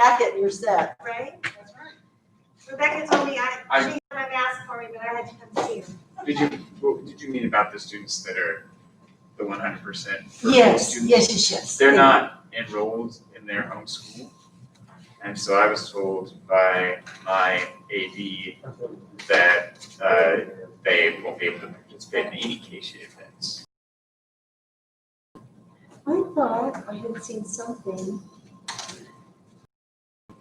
Jacket, you're set. Right? That's right. Rebecca told me she had my mask for me, but I had to come see her. What did you mean about the students that are the 100%? Yes, yes. They're not enrolled in their home school. And so I was told by my AD that they won't be able to participate in any K-shaped events. I thought I had seen something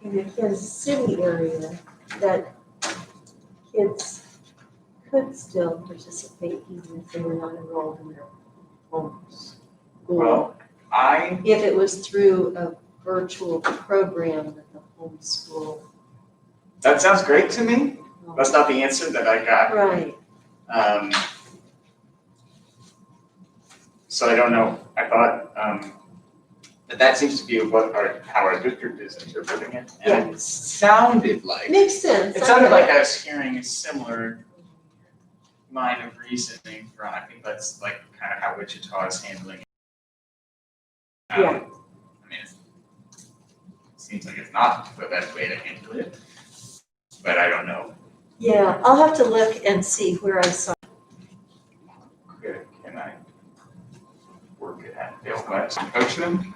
in the Kansas City area that kids could still participate even if they were not enrolled in their home school. Well, If it was through a virtual program that the homeschool. that sounds great to me. That's not the answer that I got. Right. So I don't know. I thought that seems to be how our district is interpreting it. And it sounded like, Makes sense. it sounded like I was hearing a similar line of reasoning from, I think that's like kind of how Wichita is handling it. Yeah. I mean, it seems like it's not the best way to handle it, but I don't know. Yeah, I'll have to look and see where I saw. Can I work at Dale West and coach them?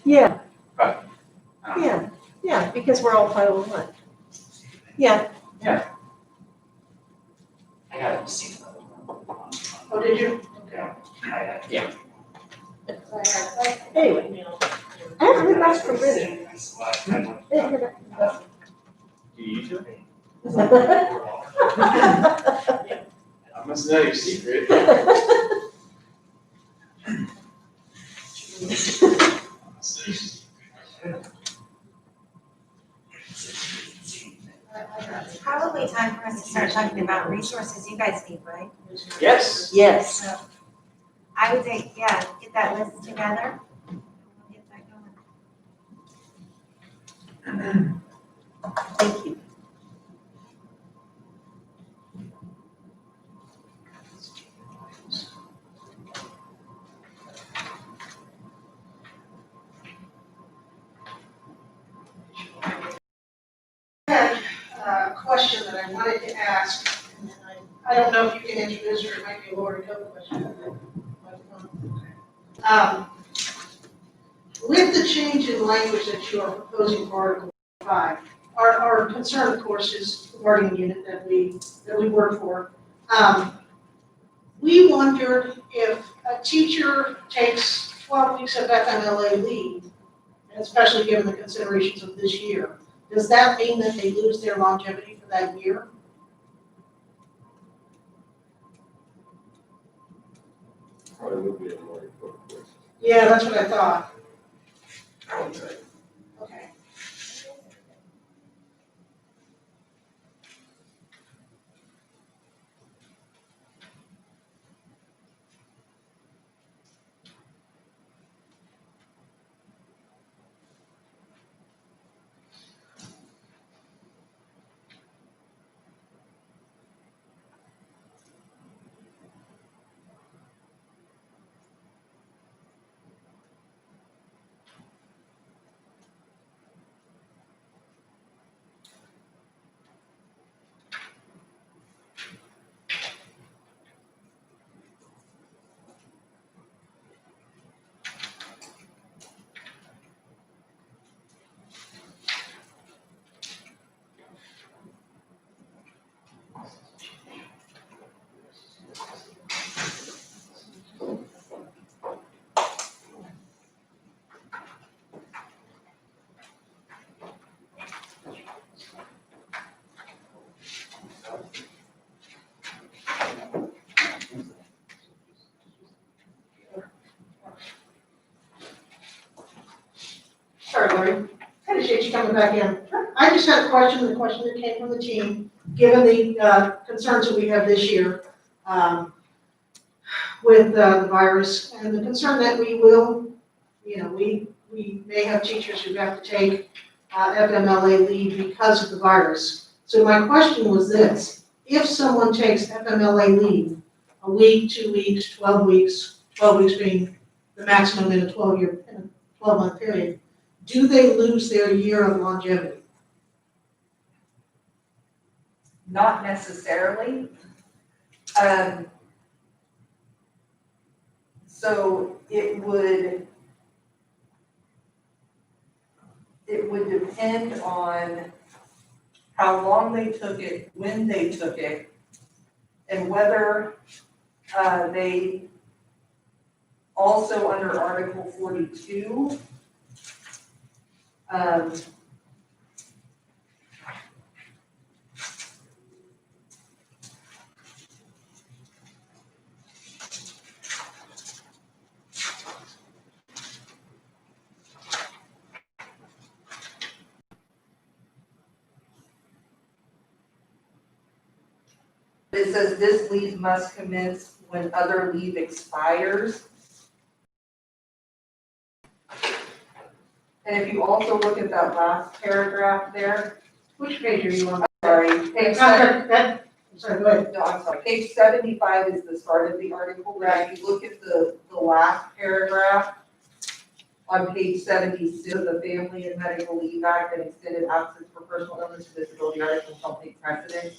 Yeah, But yeah, because we're all 501. Yeah. I haven't seen them. Oh, did you? Yeah. Anyway, I haven't heard back from Brittany. Do you use it? I I must know your secret. It's probably time for us to start talking about resources you guys need, right? Yes. Yes. So I would say, yeah, get that list together. Get that going. Thank you. Question that I wanted to ask, and I don't know if you can answer this, or it might be a Lori Coe question. With the change in language that you are proposing for Article 5, our concern, of course, is the bargaining unit that we work for. We wondered if a teacher takes 12 weeks of FMLA leave, and especially given the considerations of this year, does that mean that they lose their longevity for that year? Probably would be a more important question. Yeah, that's what I thought. Okay. Sorry, Lori. I appreciate you coming back in. I just had a question, the question that came from the team, given the concerns that we have this year with the virus, and the concern that we will, we may have teachers who have to take FMLA leave because of the virus. So my question was this: if someone takes FMLA leave, a week, 2 weeks, 12 weeks, 12 weeks being the maximum in a 12-month period, do they lose their year of longevity? Not necessarily. So it would depend on how long they took it, when they took it, and whether they also under Article 42, it says this leave must commence when other leave expires. And if you also look at that last paragraph there, Which page are you on? sorry, page Sorry, go ahead. no, I'm sorry, page 75 is the start of the article, right? If you look at the last paragraph on page 76, the Family and Medical Leave Act and extended absence for personal illness and disability article shall take precedence.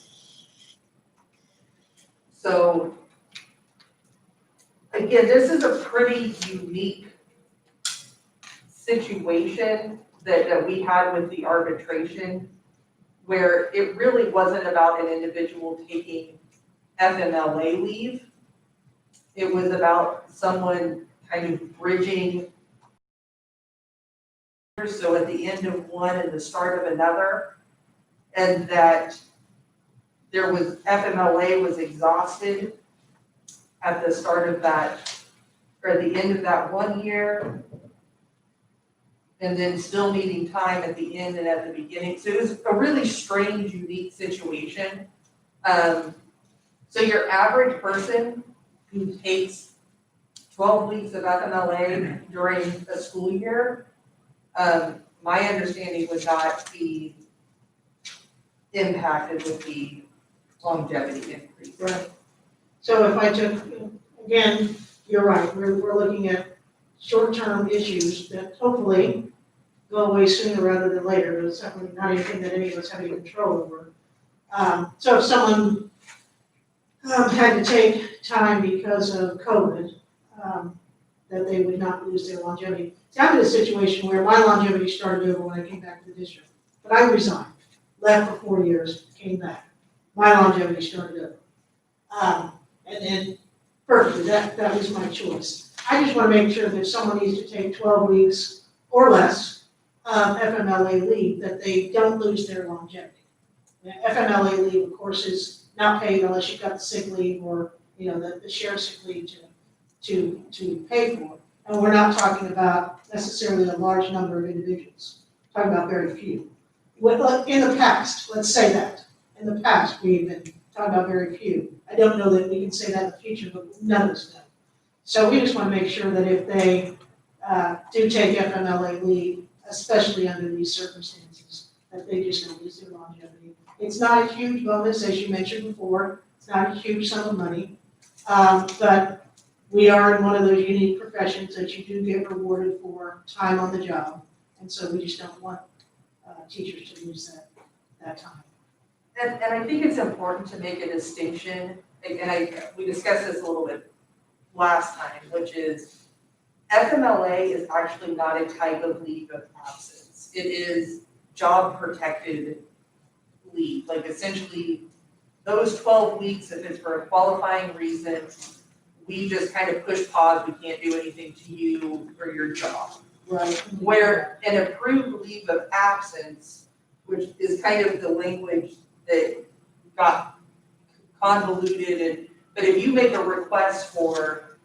So, again, this is a pretty unique situation that we had with the arbitration, where it really wasn't about an individual taking FMLA leave. It was about someone kind of bridging. So at the end of one and the start of another, and that there was, FMLA was exhausted at the start of that, or at the end of that 1 year, and then still needing time at the end and at the beginning. So it was a really strange, unique situation. So your average person who takes 12 weeks of FMLA during a school year, my understanding would not be impacted with the longevity increase. Right. So if I took, again, you're right, we're looking at short-term issues that hopefully go away sooner rather than later. It's certainly not anything that any of us have any control over. So if someone had to take time because of COVID, that they would not lose their longevity. See, I'm in a situation where my longevity started over when I came back to the district, but I resigned, left for 4 years, came back. My longevity started over. And then, perfectly, that was my choice. I just want to make sure that if someone needs to take 12 weeks or less of FMLA leave, that they don't lose their longevity. The FMLA leave, of course, is not paid unless you've got the sick leave or, the shared sick leave to pay for. And we're not talking about necessarily a large number of individuals. We're talking about very few. In the past, let's say that. In the past, we've been talking about very few. I don't know that we can say that in the future, but none of us know. So we just want to make sure that if they do take FMLA leave, especially under these circumstances, that they just don't lose their longevity. It's not a huge bonus, as you mentioned before. It's not a huge sum of money. But we are in one of those unique professions that you do get rewarded for time on the job. And so we just don't want teachers to lose that time. And I think it's important to make a distinction, and we discussed this a little bit last time, which is FMLA is actually not a type of leave of absence. It is job protected leave. Like essentially those 12 weeks, if it's for a qualifying reason, we just kind of push pause, we can't do anything to you or your job. Right. Where an approved leave of absence, which is kind of the language that got convoluted, but if you make a request for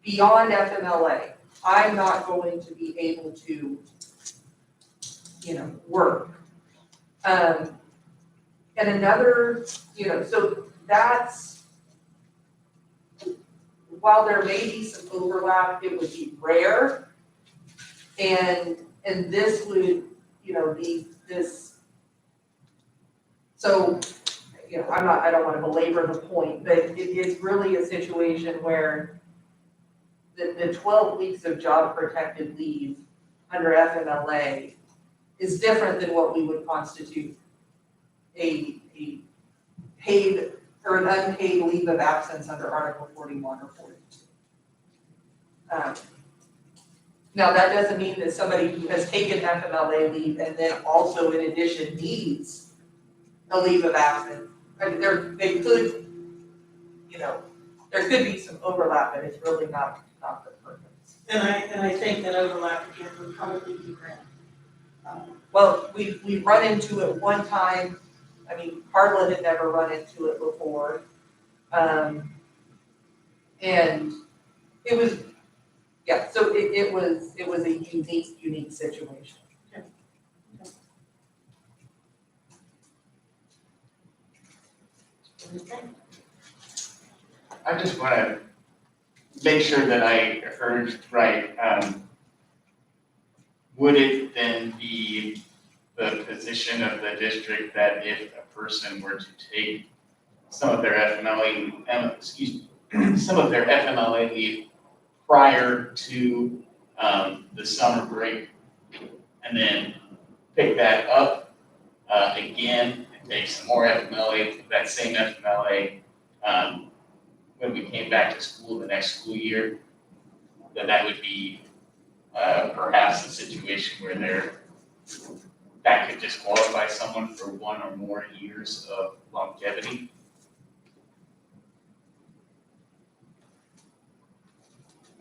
beyond FMLA, I'm not going to be able to, work. And another, so that's, while there may be some overlap, it would be rare. And this would, be this. So, I don't want to belabor the point, but it is really a situation where the 12 weeks of job protected leave under FMLA is different than what we would constitute a paid or an unpaid leave of absence under Article 41 or 42. Now, that doesn't mean that somebody who has taken FMLA leave and then also in addition needs a leave of absence. I mean, they could, there could be some overlap, but it's really not the purpose. And I think that overlap again would probably be rare. Well, we've run into it one time. I mean, Harlan had never run into it before. And it was, yeah, so it was a unique situation. I just want to make sure that I heard right. Would it then be the position of the district that if a person were to take some of their FMLA leave prior to the summer break and then pick that up again and take some more FMLA, that same FMLA when we came back to school the next school year, that would be perhaps a situation where that could disqualify someone for 1 or more years of longevity?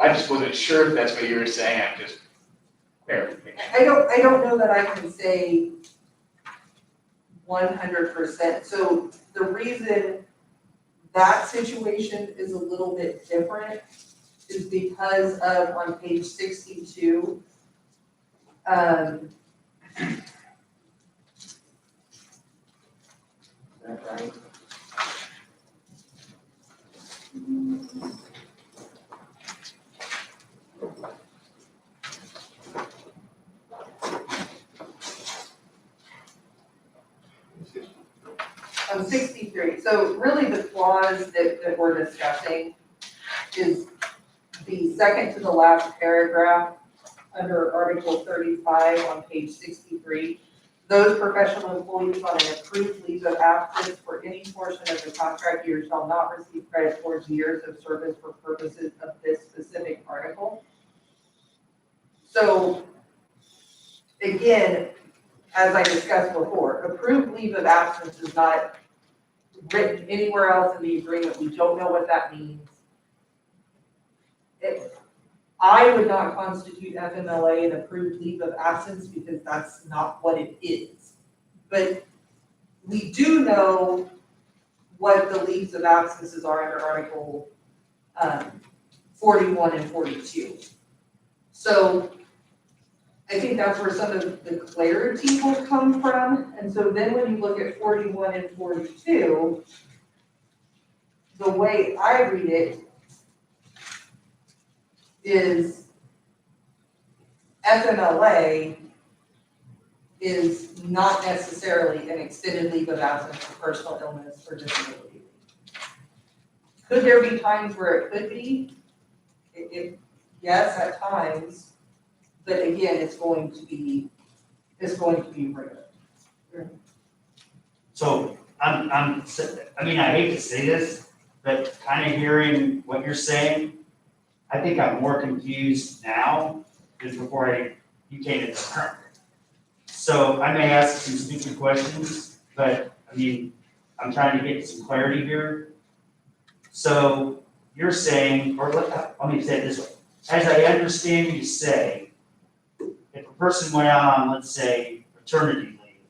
I just wasn't sure if that's what you were saying. I'm just clarification. I don't know that I can say 100%. So the reason that situation is a little bit different is because of on page 62, is that right? On 63, so really the clause that we're discussing is the second to the last paragraph under Article 35 on page 63. Those professional employees on an approved leave of absence for any portion of the contract year shall not receive credit towards years of service for purposes of this specific article. So again, as I discussed before, approved leave of absence is not written anywhere else in the agreement. We don't know what that means. I would not constitute FMLA an approved leave of absence because that's not what it is. But we do know what the leaves of absences are under Article 41 and 42. So I think that's where some of the clarity will come from. And so then when you look at 41 and 42, the way I read it is FMLA is not necessarily an extended leave of absence for personal illness or disability. Could there be times where it could be? Yes, at times. But again, it's going to be rare. So I mean, I hate to say this, but kind of hearing what you're saying, I think I'm more confused now than before you came to this current. So I may ask some stupid questions, but I mean, I'm trying to get some clarity here. So you're saying, or let me say it this way. As I understand you say, if a person went out on, let's say, paternity leave,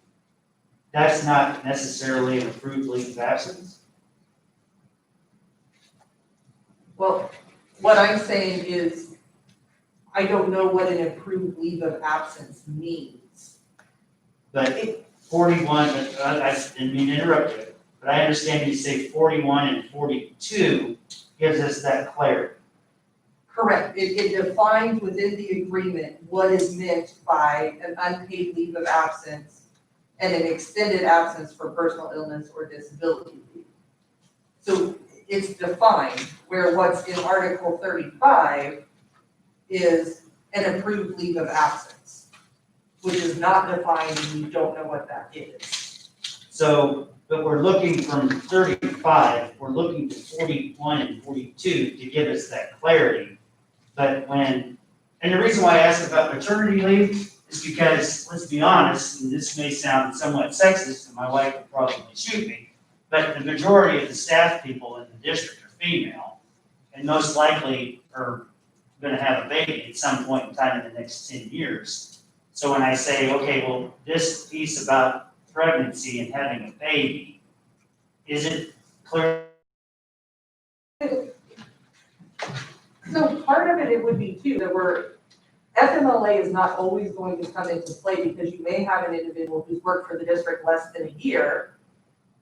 that's not necessarily an approved leave of absence? Well, what I'm saying is, I don't know what an approved leave of absence means. But 41, I didn't mean to interrupt you, but I understand you say 41 and 42 gives us that clarity. Correct. It defines within the agreement what is meant by an unpaid leave of absence and an extended absence for personal illness or disability leave. So it's defined, where what's in Article 35 is an approved leave of absence, which is not defined and you don't know what that is. So, but we're looking from 35, we're looking to 41 and 42 to give us that clarity. But and the reason why I asked about maternity leave is because, let's be honest, and this may sound somewhat sexist, and my wife would probably shoot me, but the majority of the staff people in the district are female, and most likely are gonna have a baby at some point in time in the next 10 years. So when I say, okay, well, this piece about pregnancy and having a baby, is it clear? So part of it would be too, that FMLA is not always going to come into play because you may have an individual who's worked for the district less than a year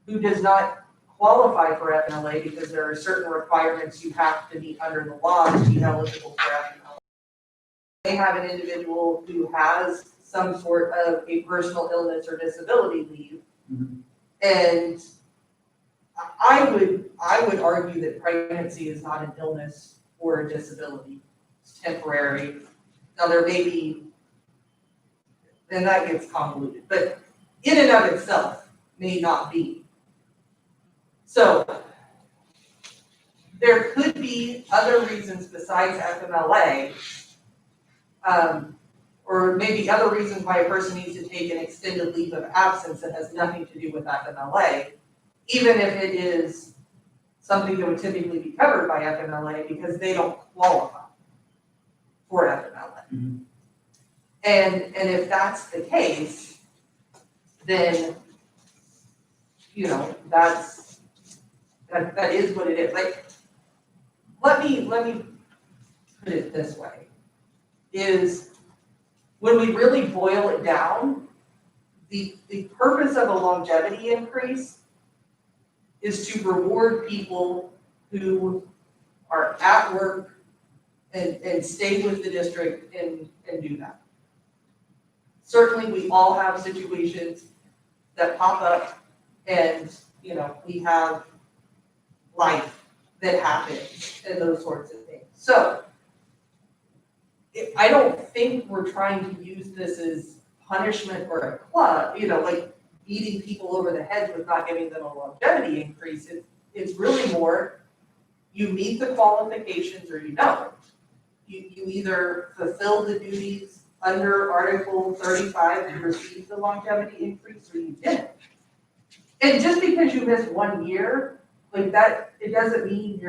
who does not qualify for FMLA because there are certain requirements you have to meet under the law to be eligible for FMLA. You may have an individual who has some sort of a personal illness or disability leave. Mhm. And I would argue that pregnancy is not an illness or a disability. It's temporary. Now there may be, then that gets convoluted, but in and of itself may not be. So there could be other reasons besides FMLA, or maybe other reasons why a person needs to take an extended leave of absence that has nothing to do with FMLA, even if it is something that would typically be covered by FMLA because they don't qualify for FMLA. Mhm. And if that's the case, then, you know, that is what it is. Like, let me put it this way, is when we really boil it down, the purpose of a longevity increase is to reward people who are at work and stay with the district and do that. Certainly, we all have situations that pop up and, you know, we have life that happens and those sorts of things. So I don't think we're trying to use this as punishment or a club, you know, like beating people over the head with not giving them a longevity increase. It's really more, you meet the qualifications or you don't. You either fulfill the duties under Article 35 to receive the longevity increase or you didn't. And just because you missed 1 year, like that, it doesn't mean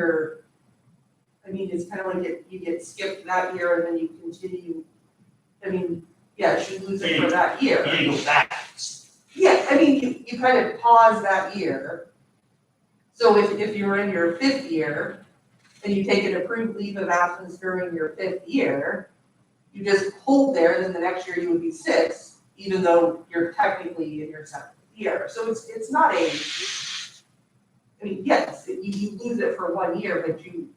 it's kind of like you get skipped that year and then you continue. I mean, yes, you lose it for that year. You didn't go back. Yeah, I mean, you kind of pause that year. So if you're in your 5th year and you take an approved leave of absence during your 5th year, you just hold there, then the next year you would be 6, even though you're technically in your 7th year. So it's not I mean, yes, you lose it for 1 year, but you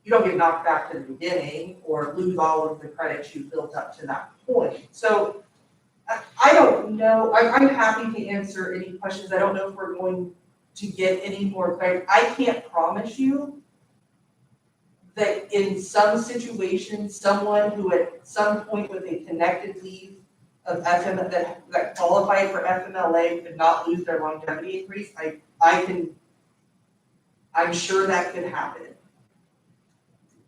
don't get knocked back to the beginning or lose all of the credits you built up to that point. So I don't know, I'm happy to answer any questions. I don't know if we're going to get any more clarity. I can't promise you that in some situations, someone who at some point with a connected leave of that qualified for FMLA could not lose their longevity increase. I'm sure that could happen.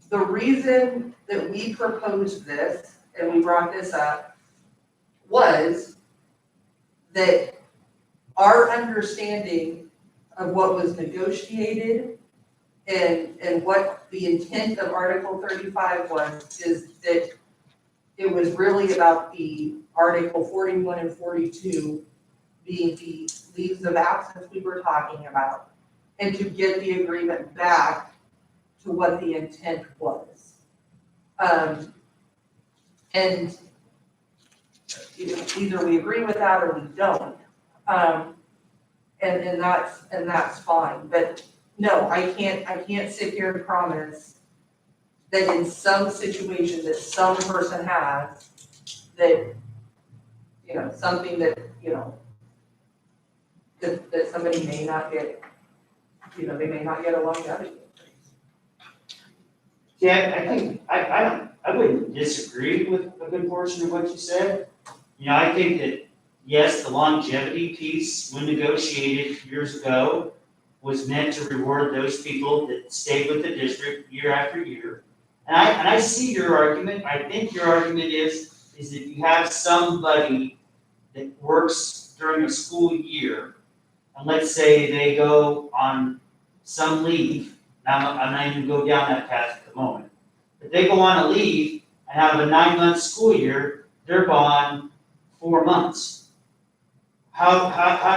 The reason that we proposed this and we brought this up was that our understanding of what was negotiated and what the intent of Article 35 was, is that it was really about the Article 41 and 42 being the leaves of absence we were talking about, and to get the agreement back to what the intent was. And either we agree with that or we don't. And that's fine. But no, I can't sit here and promise that in some situation that some person has, that, you know, something that, you know, that somebody may not get, you know, they may not get a longevity increase. Yeah, I think, I don't, I wouldn't disagree with a good portion of what you said. You know, I think that, yes, the longevity piece, when negotiated years ago, was meant to reward those people that stayed with the district year after year. And I see your argument. I think your argument is that you have somebody that works during a school year, and let's say they go on some leave. Now, I'm not even go down that path at the moment. If they go on a leave and out of a 9-month school year, they're gone 4 months. How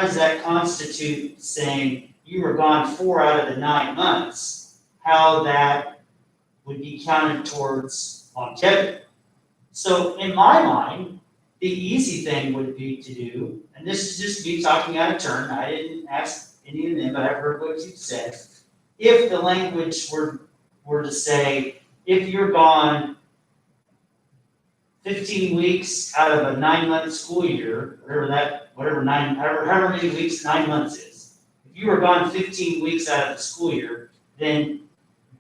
does that constitute saying you were gone 4 out of the 9 months? How that would be counted towards longevity? So in my mind, the easy thing would be to do, and this is just me talking out of turn, I didn't ask any of them, but I've heard what you said. If the language were to say, if you're gone 15 weeks out of a 9-month school year, however many weeks 9 months is, if you were gone 15 weeks out of the school year, then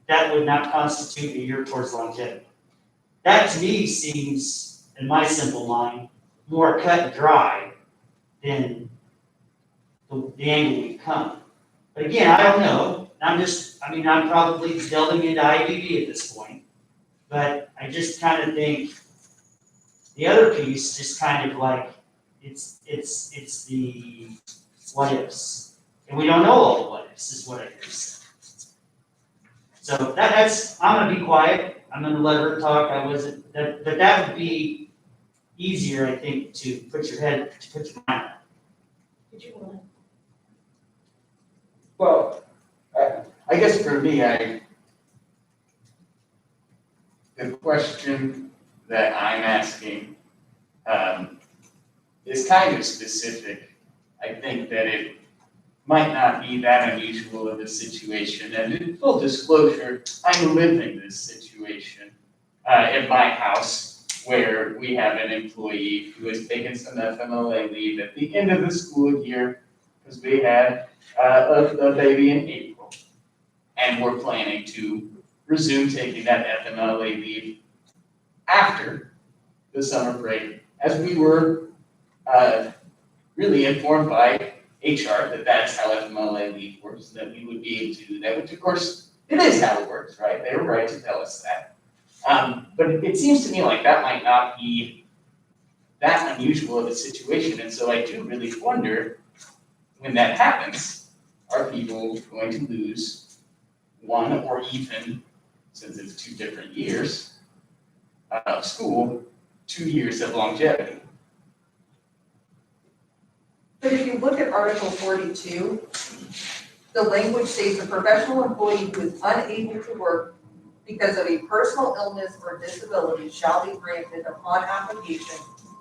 that would not constitute a year towards longevity. That to me seems, in my simple mind, more cut and dry than the angle we've come. But again, I don't know. I'm probably delving into IBB at this point. But I just kind of think the other piece just kind of like, it's the what ifs. And we don't know all the what ifs, is what I hear you say. So I'm gonna be quiet. I'm gonna let her talk. That would be easier, I think, to put your mind on. Did you want Well, I guess for me, the question that I'm asking is kind of specific. I think that it might not be that unusual of a situation. And in full disclosure, I'm living this situation in my house where we have an employee who has taken some FMLA leave at the end of the school year because we had a baby in April. And we're planning to resume taking that FMLA leave after the summer break, as we were really informed by HR that that's how FMLA leave works, that we would be able to do that, which of course, it is how it works, right? They were right to tell us that. But it seems to me like that might not be that unusual of a situation. And so I do really wonder, when that happens, are people going to lose one or even, since it's 2 different years of school, 2 years of longevity? But if you look at Article 42, the language states a professional employee who is unable to work because of a personal illness or disability shall be granted upon application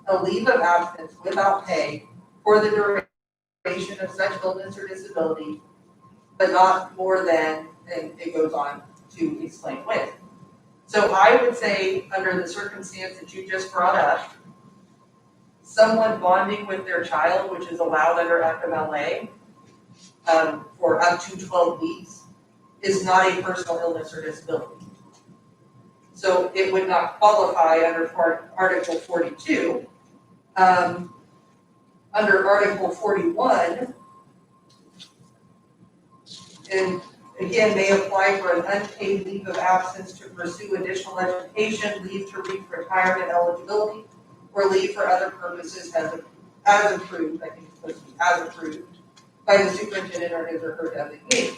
a leave of absence without pay for the duration of such illness or disability, but not more than, and it goes on to explain when. So I would say, under the circumstance that you just brought up, someone bonding with their child, which is allowed under FMLA, for up to 12 weeks, is not a personal illness or disability. So it would not qualify under Article 42. Under Article 41, and again, may apply for an unpaid leave of absence to pursue additional education, leave to reach retirement eligibility, or leave for other purposes as approved, I think it's supposed to be as approved, by the superintendent or his or her designee.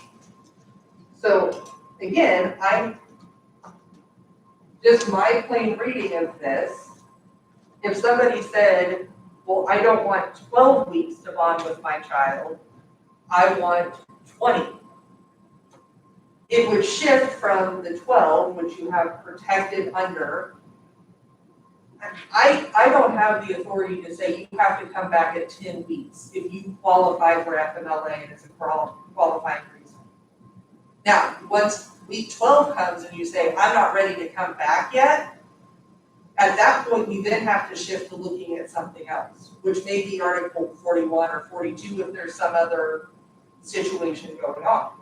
So again, just my plain reading of this, if somebody said, well, I don't want 12 weeks to bond with my child, I want 20. It would shift from the 12, which you have protected under. I don't have the authority to say you have to come back at 10 weeks if you qualify for FMLA and it's a qualifying reason. Now, once week 12 comes and you say, I'm not ready to come back yet, at that point, you then have to shift to looking at something else, which may be Article 41 or 42 if there's some other situation going on.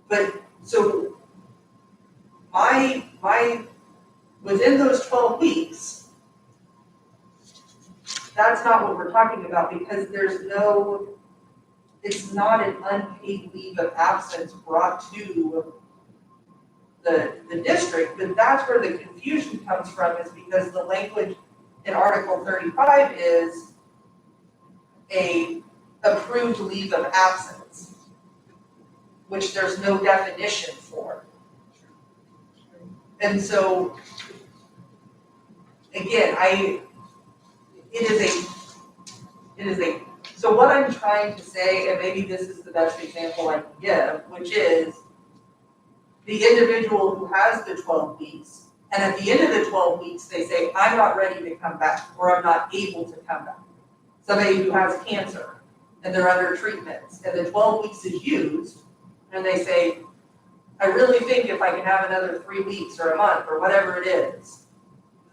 But so my within those 12 weeks, that's not what we're talking about because it's not an unpaid leave of absence brought to the district, but that's where the confusion comes from is because the language in Article 35 is a approved leave of absence, which there's no definition for. And so, again, so what I'm trying to say, and maybe this is the best example I can give, which is the individual who has the 12 weeks, and at the end of the 12 weeks, they say, I'm not ready to come back, or I'm not able to come back. Somebody who has cancer, and they're under treatments, and the 12 weeks is used, and they say, I really think if I can have another 3 weeks or a month, or whatever it is,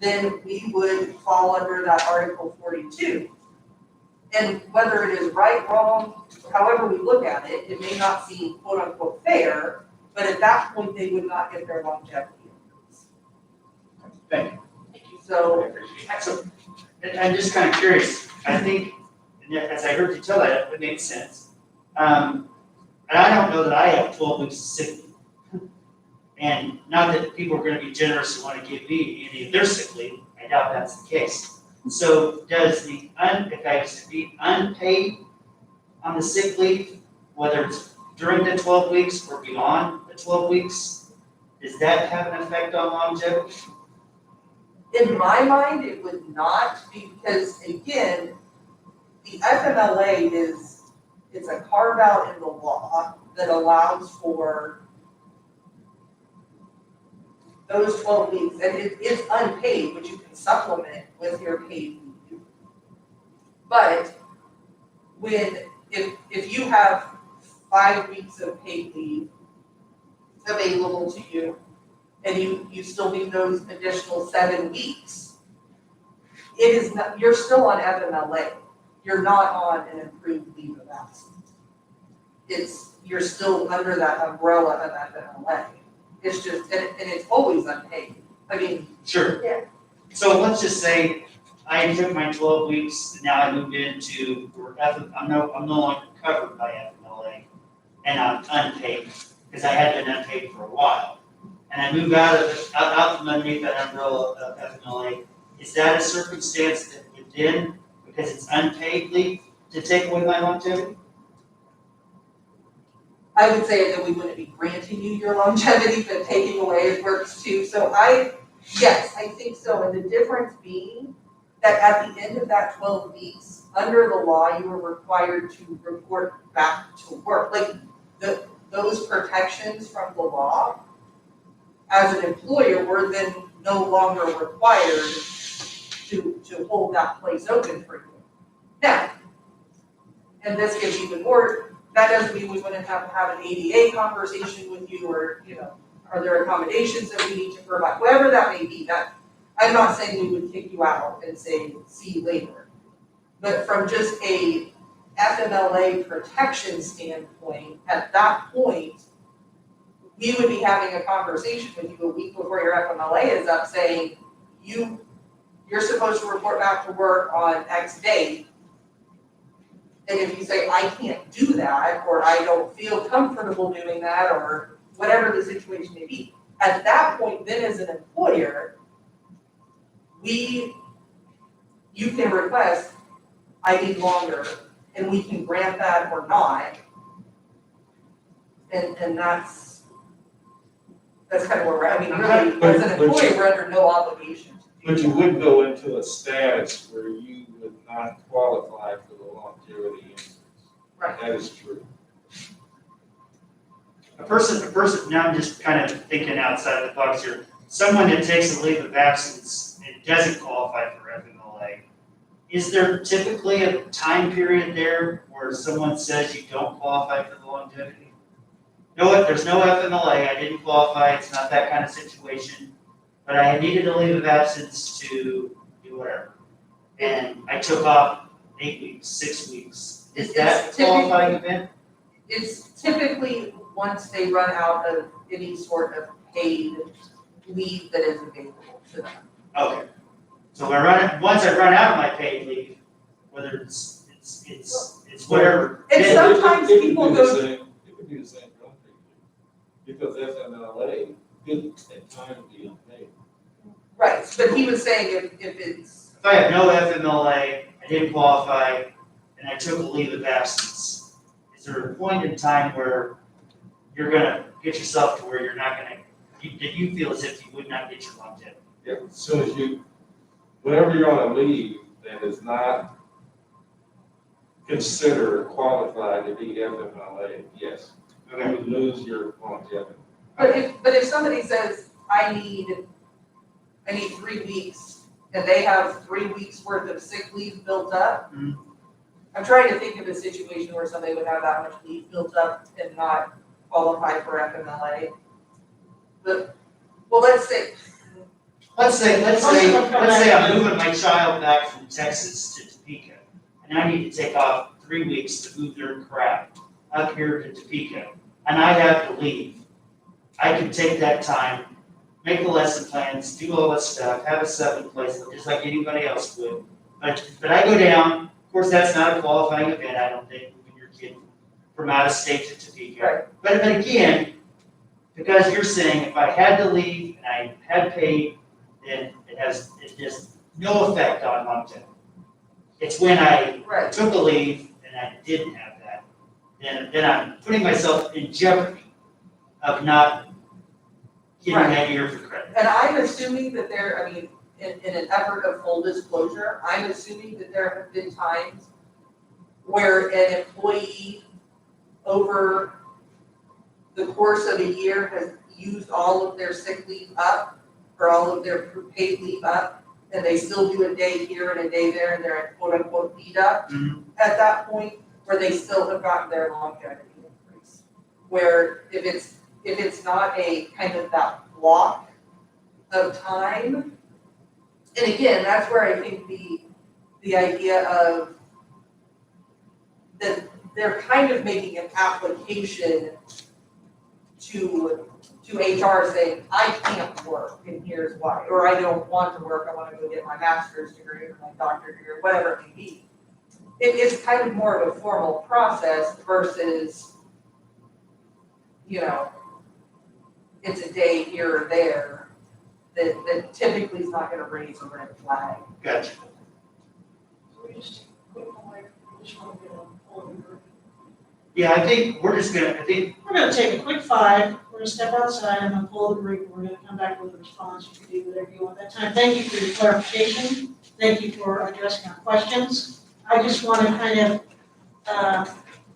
then we would fall under that Article 42. And whether it is right, wrong, however we look at it, it may not seem quote unquote fair, but at that point, they would not get their longevity increase. Thank you. So, So, and I'm just kind of curious, I think, and yet, as I heard you tell that, it makes sense. And I don't know that I have 12 weeks of sick leave. And not that people are gonna be generous and wanna give me any of their sick leave, I doubt that's the case. So does if I was to be unpaid on the sick leave, whether it's during the 12 weeks or beyond the 12 weeks, does that have an effect on longevity? in my mind, it would not, because again, the FMLA it's a carve out in the law that allows for those 12 weeks, and it's unpaid, but you can supplement with your paid leave. But if you have 5 weeks of paid leave available to you, and you still need those additional 7 weeks, it is not, you're still on FMLA. You're not on an improved leave of absence. You're still under that umbrella of FMLA. It's just, and it's always unpaid. I mean. Sure. Yeah. So let's just say I took my 12 weeks and now I moved into, I'm no longer covered by FMLA and I'm unpaid because I had been unpaid for a while. And I moved out from underneath that umbrella of FMLA. Is that a circumstance that would then, because it's unpaid leave, to take away my longevity? I would say that we wouldn't be granting you your longevity, but taking away it works too. So yes, I think so. And the difference being that at the end of that 12 weeks, under the law, you were required to report back to work. Like those protections from the law, as an employer, were then no longer required to hold that place open for you. Now, and this gets even more. That doesn't mean we wouldn't have to have an ADA conversation with you, or, are there accommodations that we need to provide, whatever that may be. That, I'm not saying we would kick you out and say, see you later. But from just a FMLA protection standpoint, at that point, we would be having a conversation with you a week before your FMLA is up saying, you're supposed to report back to work on X date. And if you say, I can't do that, or I don't feel comfortable doing that, or whatever the situation may be, at that point, then as an employer, you can request, I need longer, and we can grant that or not. And that's kind of where we're at. I mean, really, as an employer, we're under no obligation. But you would go into a status where you would not qualify for the longevity increase. Right. That is true. A person, now I'm just kind of thinking outside the box here. Someone that takes a leave of absence and doesn't qualify for FMLA, is there typically a time period there where someone says you don't qualify for the longevity? You know what, there's no FMLA, I didn't qualify, it's not that kind of situation, but I needed a leave of absence to do whatever. And I took off 8 weeks, 6 weeks. Is that a qualifying event? It's typically once they run out of any sort of paid leave that is available to them. Okay. So once I run out of my paid leave, whether it's whatever. And then- sometimes It could people be go- the same- It could be the same company, because FMLA could at times be unpaid. Right, but he was saying if it's, If I have no FMLA, I didn't qualify, and I took a leave of absence, is there a point in time where you're gonna get yourself to where you're not gonna, that you feel as if you would not get your longevity? Yeah, as soon as you, whenever you're on a leave that is not considered qualified to be FMLA, yes, you Okay. would lose your longevity. but if somebody says, I need 3 weeks, and they have 3 weeks worth of sick leave built up. Mhm. I'm trying to think of a situation where somebody would have that much leave built up and not qualify for FMLA. But, well, let's say, Let's say I'm moving my child back from Texas to Topeka, and I need to take off 3 weeks to move their crap up here to Topeka, and I have to leave. I can take that time, make the lesson plans, do all that stuff, have a sub in place, just like anybody else would. But I go down, of course, that's not a qualifying event, I don't think, moving your kid from out of state to Topeka. Right. But again, because you're saying if I had to leave and I had paid, then it has no effect on longevity. It's when I right, took a leave and I didn't have that, then I'm putting myself in jeopardy of not getting Right. that year for credit. and I'm assuming that in an effort of full disclosure, I'm assuming that there have been times where an employee over the course of a year has used all of their sick leave up, or all of their paid leave up, and they still do a day here and a day there, and they're quote unquote beat up Mhm. at that point, where they still have gotten their longevity increase. Where if it's not a kind of that block of time, and again, that's where I think the idea of that they're kind of making an application to HR saying, I can't work and here's why, or I don't want to work, I want to go get my master's degree or my doctorate degree, or whatever it may be. It is kind of more of a formal process versus, it's a day here or there that typically is not gonna raise a red flag. Gotcha. Yeah, I think we're gonna take a quick 5, we're gonna step outside, I'm gonna pull the group, we're gonna come back with a response, you can do whatever you want that time. Thank you for your clarification, thank you for addressing our questions. I just wanna kind of,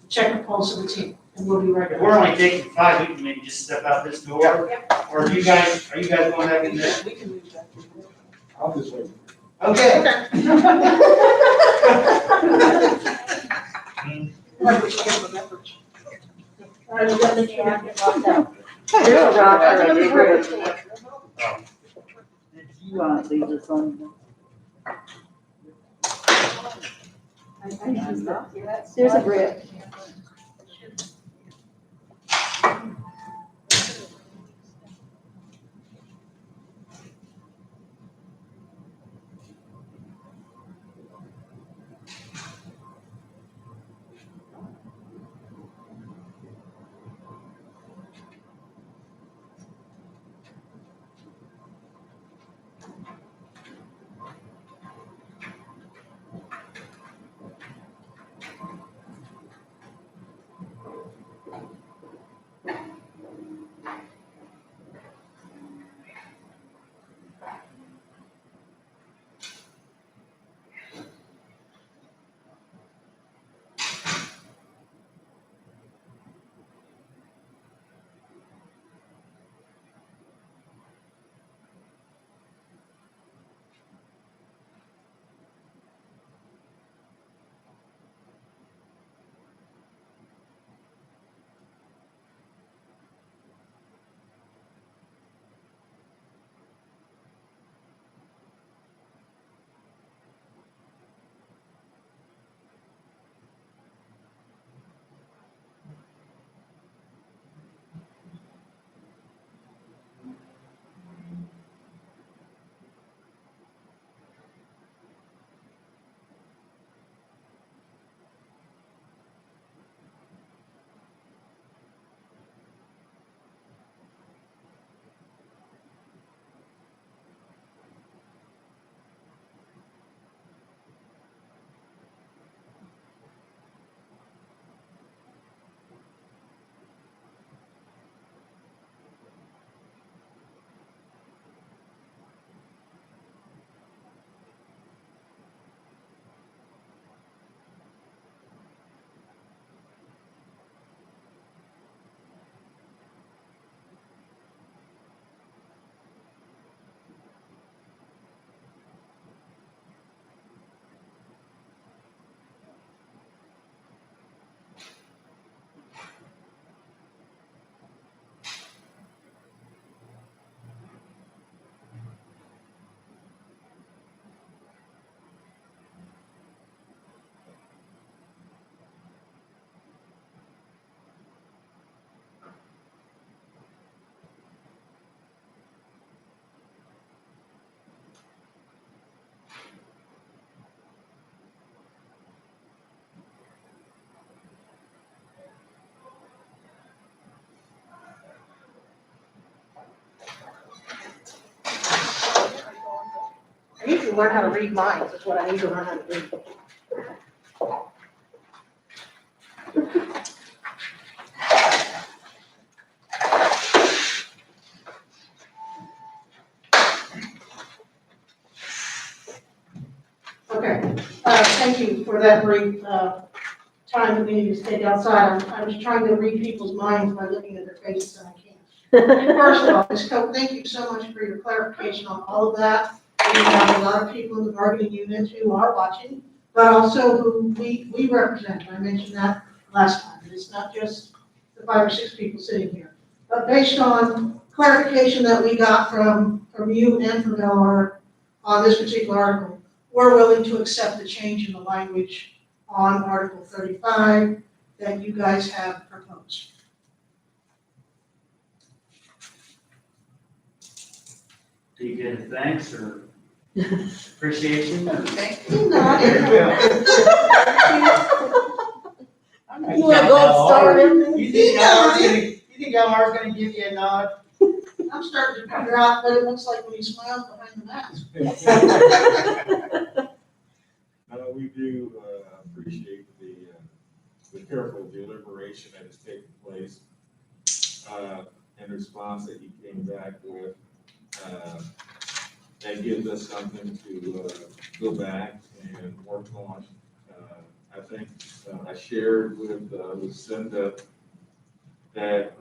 check the pulse of the team, and we'll be right back. we're only taking 5, we can maybe just step out this door. Or are you guys going back in there? We can move that. I'll just wait. Okay. Like we should give them effort. All right, we got the There's a rock or a bridge. Did you leave this on? There's a brick. to learn how to read minds, is what I need to learn how to do. Okay, thank you for that brief, time that we need to take outside. I was trying to read people's minds by looking at their faces, and I can't. First of all, Ms. Cope, thank you so much for your clarification on all of that. We have a lot of people in the bargaining unit who are watching, but also who we represent. I mentioned that last time. It's not just the 5 or 6 people sitting here. But based on clarification that we got from you and from LR on this particular article, we're willing to accept the change in the language on Article 35 that you guys have proposed. Do you get a thanks or appreciation? Thank You nodded. You want a gold star in there? You think LR's gonna give you a nod? I'm starting to figure out what it looks like when you smile behind the mask. We do appreciate the careful deliberation that has taken place in response that you came back with. That gives us something to go back and work on. I think I shared with Lucinda that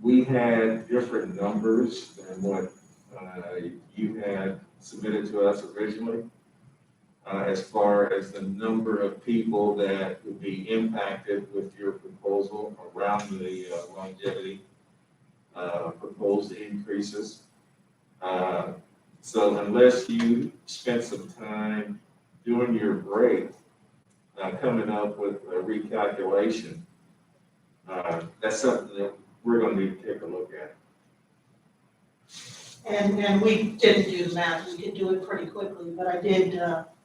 we had different numbers than what you had submitted to us originally, as far as the number of people that would be impacted with your proposal around the longevity proposed increases. So unless you spent some time doing your break, coming up with a recalculation, that's something that we're going to need to take a look at. And we didn't do the math, we did do it pretty quickly, but I did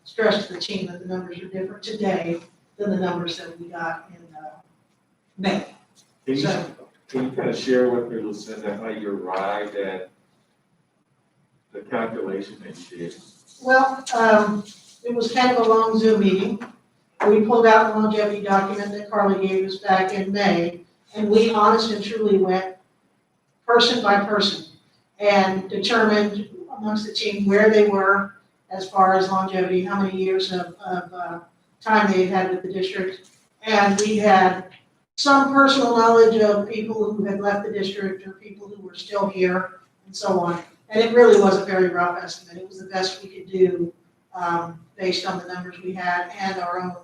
stress to the team that the numbers are different today than the numbers that we got in May. Can you kind of share with me, Lucinda, how you arrived at the calculation that you did? Well, it was kind of a long Zoom meeting. We pulled out the longevity document that Carly gave us back in May, and we honest and truly went person by person and determined amongst the team where they were as far as longevity, how many years of time they had with the district. And we had some personal knowledge of people who had left the district or people who were still here and so on. And it really was a very rough estimate. It was the best we could do based on the numbers we had and our own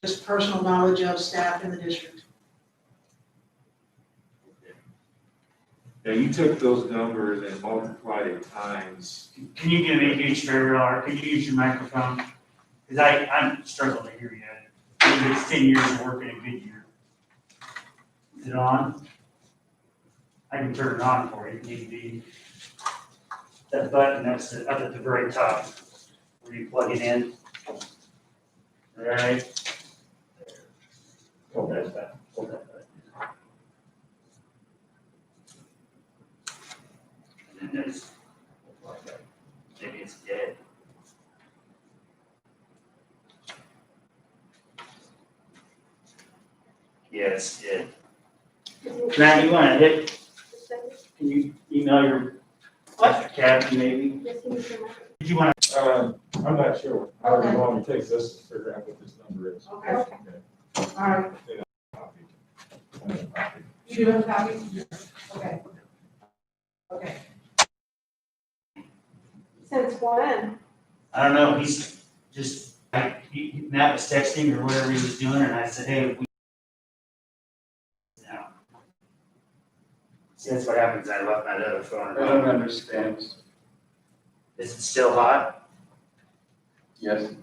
just personal knowledge of staff in the district. Now, you took those numbers and multiplied it times. Can you give me a huge favor, LR? Can you use your microphone? Because I'm struggling to hear you. Maybe it's 10 years of working a good year. Is it on? I can turn it on for you if need be. That button that's up at the very top where you plug it in. All right. Hold that back. Hold that back. And then there's, maybe it's dead. Yes, yeah. Matt, you wanna hit, can you email your, Kathy maybe? Did you wanna? I'm not sure how long it takes us to figure out what this number is. Okay. All right. You do have a copy? Okay. Okay. Since when? I don't know, he's just, Matt was texting or whatever he was doing, and I said, hey, no. See, that's what happens, I left my other phone. I don't understand. Is it still hot? Yes.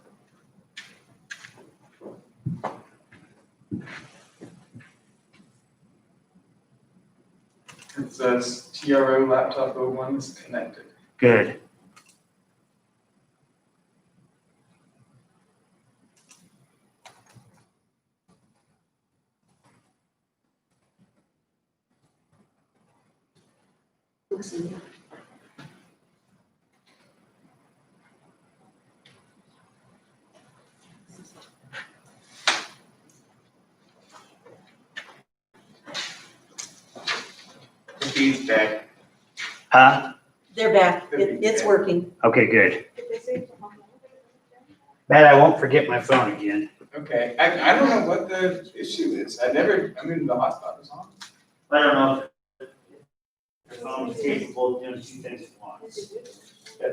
It says TRO laptop 01 is connected. Good. Teams back. Huh? They're back. It's working. Okay, good. Bet I won't forget my phone again. Okay, I don't know what the issue is. I mean, the hotspot was on. I don't know if the phone is capable of doing two things at once.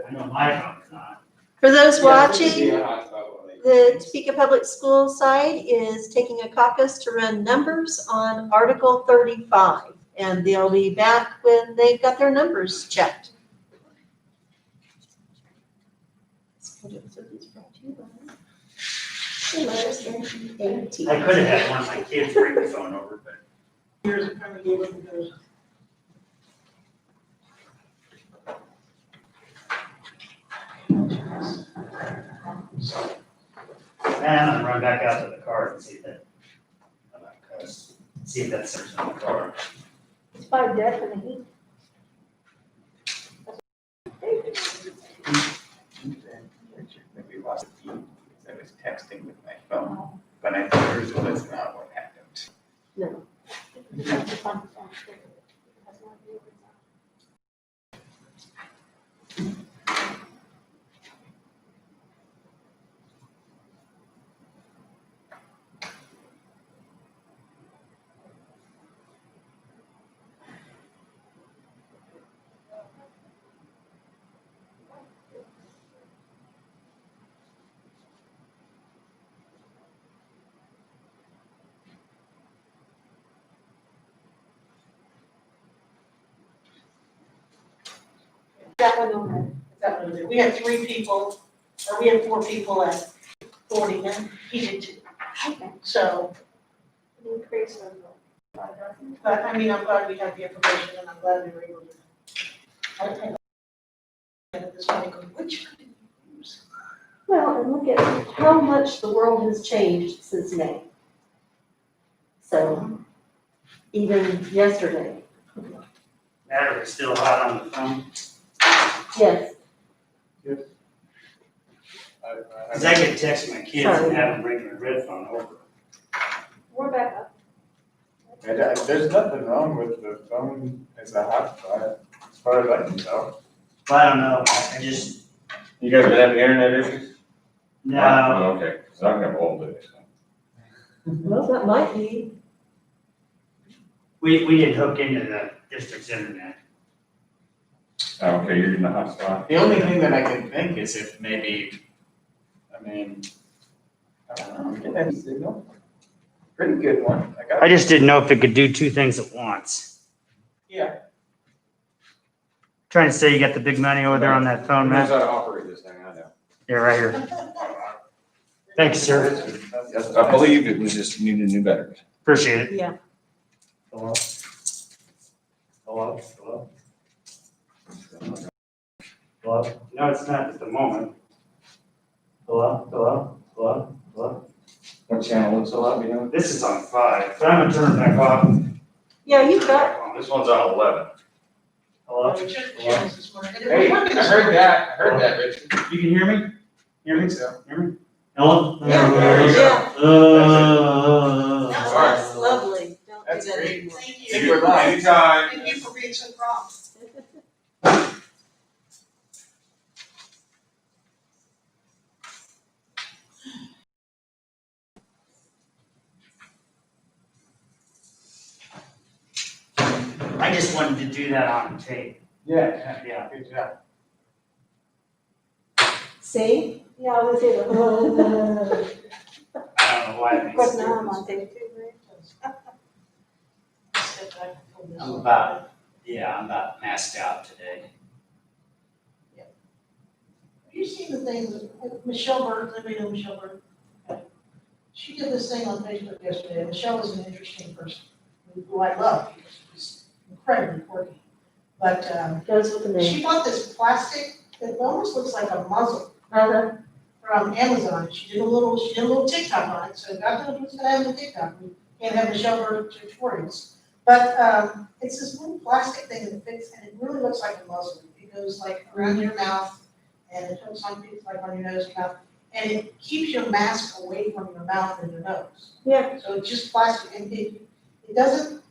I know my phone is not. For those Yeah, it could be watching, a hotspot while they- the Topeka Public Schools side is taking a caucus to run numbers on Article 35. And they'll be back when they've got their numbers checked. NEA-T. I could have had one of my kids bring the phone over, but. Here's a kind of gave it goes. Man, I'm gonna run back out to the car and see if that, see if that starts on the car. It's by definitely. Maybe lost the feed because I was texting with my phone, but I think that's not what happened. No. That one over. That one over. We had 3 people, or we had 4 people at 40, and he did 2. So, Increase but I mean, I'm glad we had the information, and I'm glad we were able to. I at this point, going, which one did we use? Well, and look at how much the world has changed since May. So, even yesterday, Battery's still hot on the phone. yes, Cause I could text my kids Sorry. and have them bring their red phone over. we're back up. There's nothing wrong with the phone as a hotspot, as far as I can tell. Well, I don't know, I just, You guys been having internet issues? no, Oh, okay, because I'm having all this. Well, that might be. we didn't hook into the district's internet. Oh, okay, you're in the hotspot. The only thing that I can think is if maybe, I mean, I don't know, get that signal. Pretty good one. I just didn't know if it could do two things at once. Yeah. Trying to say you got the big money over there on that phone, Knows man. how to operate this thing, I know. Yeah, right here. Thanks, sir. Yes, I believe it was just needed new batteries. Appreciate it. Yeah. Hello? Hello? Hello? Hello? No, it's not at the moment. Hello? Hello? Hello? Hello? What channel is it on, you know? This is on 5, but I'm gonna turn it back off. Yeah, you've got, This one's on 11. Hello? We checked the channels this morning. And it Hey, was I working this heard morning. that, Richard. You can hear me? Hear me? so. Hear me? Hello? Yeah, There you go. yeah, That's that's lovely. Don't do That's that great. anymore. Thank If you. you're live. Anytime. Thank you for being so prompt. I just wanted to do that on tape. Yeah, Yeah. good job. See? Yeah, I was able to. I don't know why it makes a difference. tape too, Step back and pull this I'm one. about, yeah, I'm about maxed out today. Have you seen the thing that Michelle Bird, anybody know Michelle Bird? Okay. She did this thing on Facebook yesterday. Michelle is an interesting person, who I love, because she's incredibly quirky. But, Goes with the name. she bought this plastic, that almost looks like a muzzle Uh-huh. from Amazon. She did a little TikTok on it, so God knows what's gonna happen with TikTok. We can't have Michelle Bird tutorials. But, it's this little plastic thing that fits, and it really looks like a muzzle. It goes like around your mouth, and it hooks on things like on your nose and mouth, and it keeps your mask away from your mouth and your nose. Yeah. So it's just plastic, and it doesn't,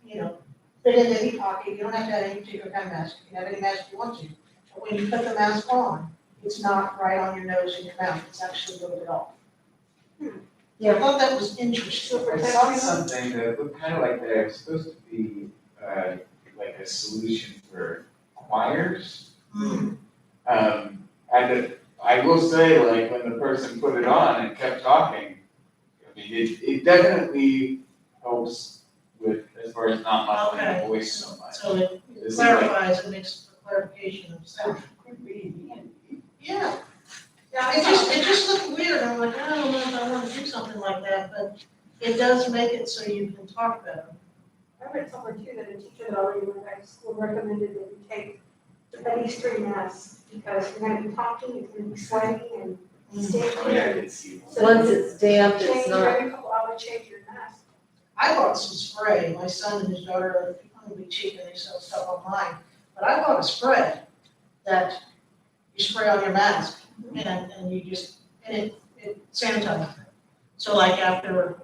fit in any pocket, you don't have to have any particular kind of mask, you can have any mask you want to. But when you put the mask on, it's not right on your nose and your mouth, it's actually a little bit off. I thought that was interesting. I saw something that looked kind of like that, it's supposed to be, like a solution for choirs. And I will say, like, when the person put it on and kept talking, I mean, it definitely helps with, as far as not muffling the voice so much. So it This is like- clarifies, it makes the clarification of sound. Yeah. Yeah, It just looked weird, I'm like, I don't know if I wanna do something like that, but it does make it so you can talk better. I read somewhere too that a teacher that already went back to school recommended that you take at least 3 masks because you're gonna be talking, it's gonna be sweaty and staying Oh, yeah, I clear. did see one. So Once it's damp, change it's your, not, every couple hours, change your mask. I bought some spray, my son and his daughter, are be cheap and they sell stuff online, but I bought a spray that you spray on your mask and you just, and it sanitizes it. So like after,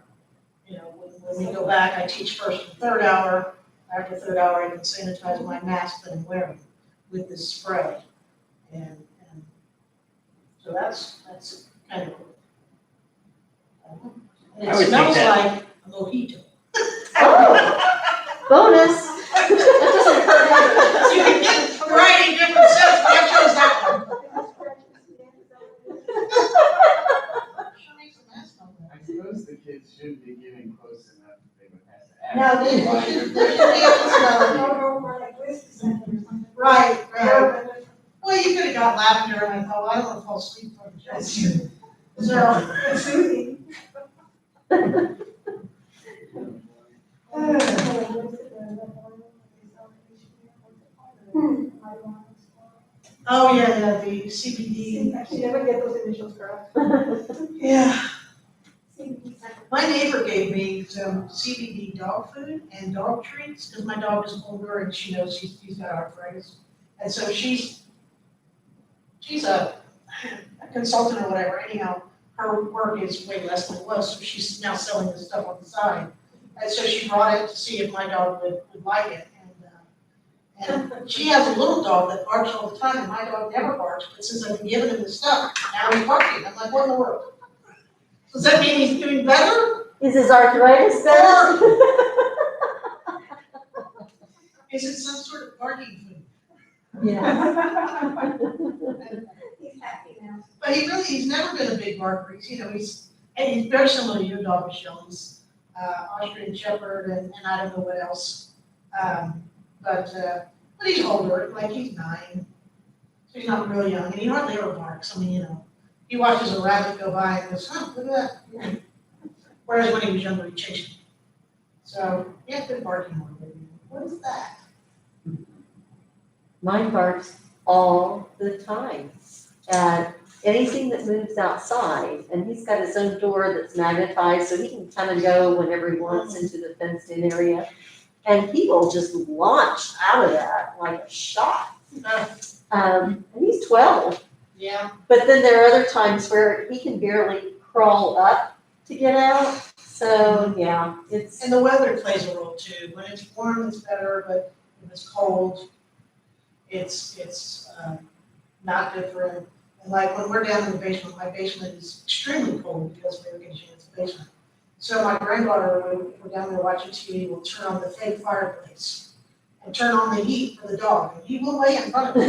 when we go back, I teach first and third hour, after third hour, I can sanitize my mask that I'm wearing with this spray. And so that's kind of cool. And I it would think smells that- like a mojito. oh, bonus. You can get a variety of different scents, but I chose that one. Sure makes a mess of that. I suppose the kids shouldn't be getting close enough, they would have to ask. No, they should be able to smell it. Or like whiskey scent or something. Right, right. Well, you could have got lavender, and I thought, well, I don't want to fall asleep from the chest. So, It's soothing. oh yeah, the CBD. I should never get those initials correct. Yeah. My neighbor gave me some CBD dog food and dog treats, because my dog is older and she knows she's got arthritis. And so she's a consultant or whatever, anyhow, her work is way less than it was, so she's now selling this stuff on the side. And so she brought it to see if my dog would like it. And she has a little dog that barks all the time, and my dog never barks, but since I've been giving him the stuff, now he's barking. I'm like, what in the world? Does that mean he's doing better? Is his arthritis better? Is it some sort of barking food? Yeah. He's happy now. But he's never been a big barker. He's very similar to your dog, Michelle. He's Austrian Shepherd and I don't know what else. But he's older, like he's 9. So he's not real young, and he hardly ever barks. I mean, he watches a rabbit go by and goes, huh, look at that. Whereas when he was younger, he chased me. So he has been barking more lately. What is that? Mine barks all the time at anything that moves outside, and he's got his own door that's magnetized, so he can come and go whenever he wants into the fenced-in area. And he will just launch out of that like a shot. And he's 12. Yeah. But then there are other times where he can barely crawl up to get out. So, yeah, it's, And the weather plays a role too. When it's warm, it's better, but if it's cold, it's not different. And like when we're down in the basement, my basement is extremely cold because of air conditioning in the basement. So my granddaughter, when we're down there watching TV, will turn on the fake fireplace and turn on the heat for the dog, and he will lay in front of it.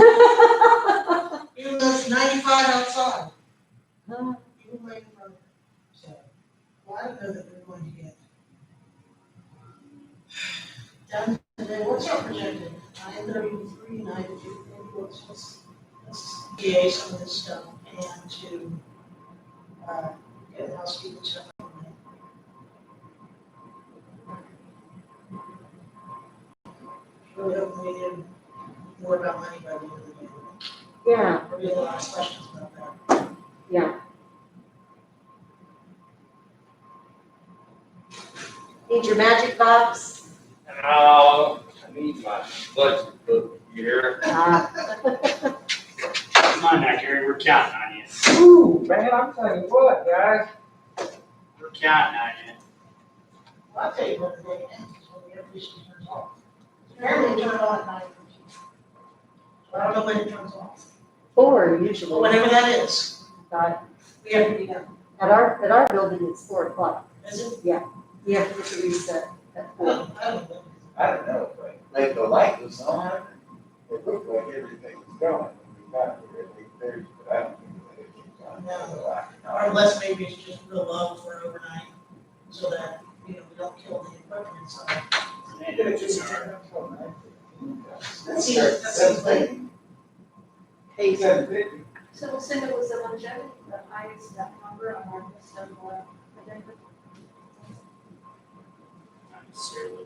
Even though it's 95 outside, he will lay in front of it. So, well, I don't know that we're going to get done today. What's our projected? 9:33, 9:50. Let's DA some of this stuff and to get the housekeeping stuff. Really hoping we get more about money by the end of the day. yeah, There'll be a lot of questions about that. yeah. Need your magic box? I need my budget book here. Come on now, Gary, we're counting on you. Ooh, man, I'm telling you what, guys. We're counting on you. Well, I'll tell you what the day ends is when the air conditioning turns off. Apparently turn it on at night. So I don't know when it turns off. 4 But usually. whenever that is, Got- we have to be done. At our building, it's 4 o'clock. Is it? You have to get the reset at I 4. don't know. I don't know, but like the light was on, it looked like everything was going. We got here at 8:30, but I don't think that it was on. Or unless maybe it's just real low for overnight, so that, we don't kill the equipment inside. That seems like. Hey, 7:50. So Lucinda, was the longevity the highest number on our list of, agenda? Not necessarily.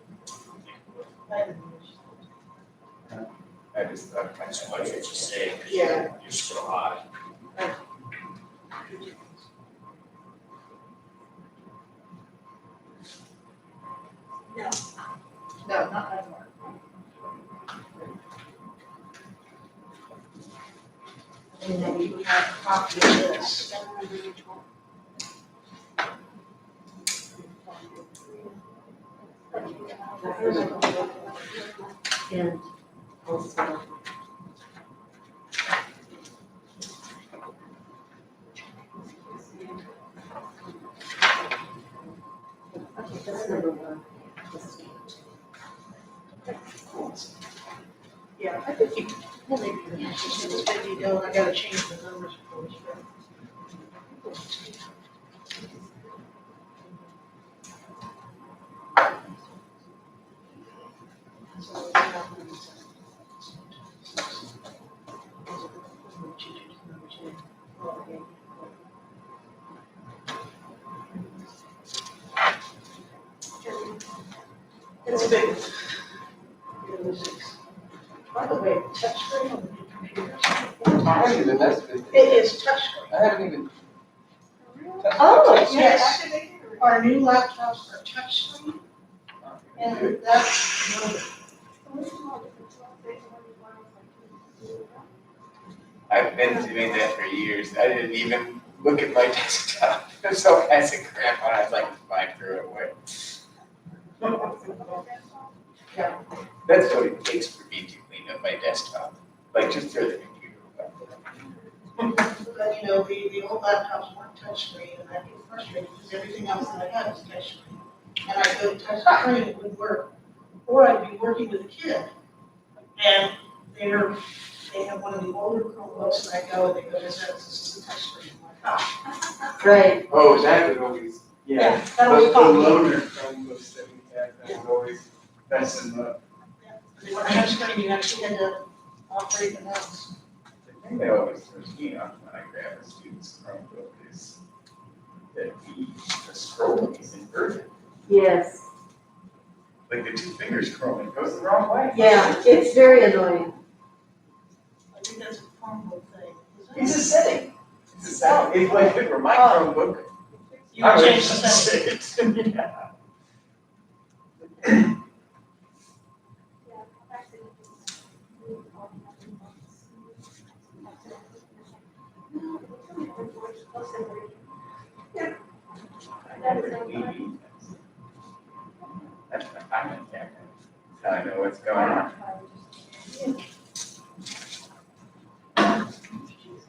I just thought. That's what you're just saying, 'cause Yeah. you're so high. No, not that far. And then you have a copy of this. And also. Okay, that's number 1. Yeah, I think you, well, maybe you can change this, but you don't, I gotta change the numbers for this. It's a big one. By the way, touchscreen on the computer. I haven't even, that's, It is touchscreen. I haven't even. Oh, yes. Our new laptops are touchscreen, and that's, I've been doing that for years. I didn't even look at my desktop. There's all kinds of crap on it. I was like, fine, throw it away. Yeah. That's what it takes for me to clean up my desktop. Like, just throw the computer away. but the old laptops weren't touchscreen, and I get frustrated because everything else that I have is touchscreen. And I go touchscreen, it wouldn't work. Or I'd be working with a kid, and they have one of the older Chromebooks, and I go, and they go, this is a touchscreen. I'm like, oh. Right. Oh, that would always, yeah. That was The fun. loaner Chromebooks that we had, that was always messing up. They weren't touchscreen, you actually had to operate the mouse. The thing that always throws me off when I grab a student's Chromebook is that the scrolling is inverted. Yes. Like the 2 fingers scrolling goes the wrong way. Yeah, it's very annoying. I think that's a Chromebook thing. It's a setting. It's a setting. It's like for my Chromebook. You would change the setting. it. Yeah. That's my comment camera. That's how I know what's going on.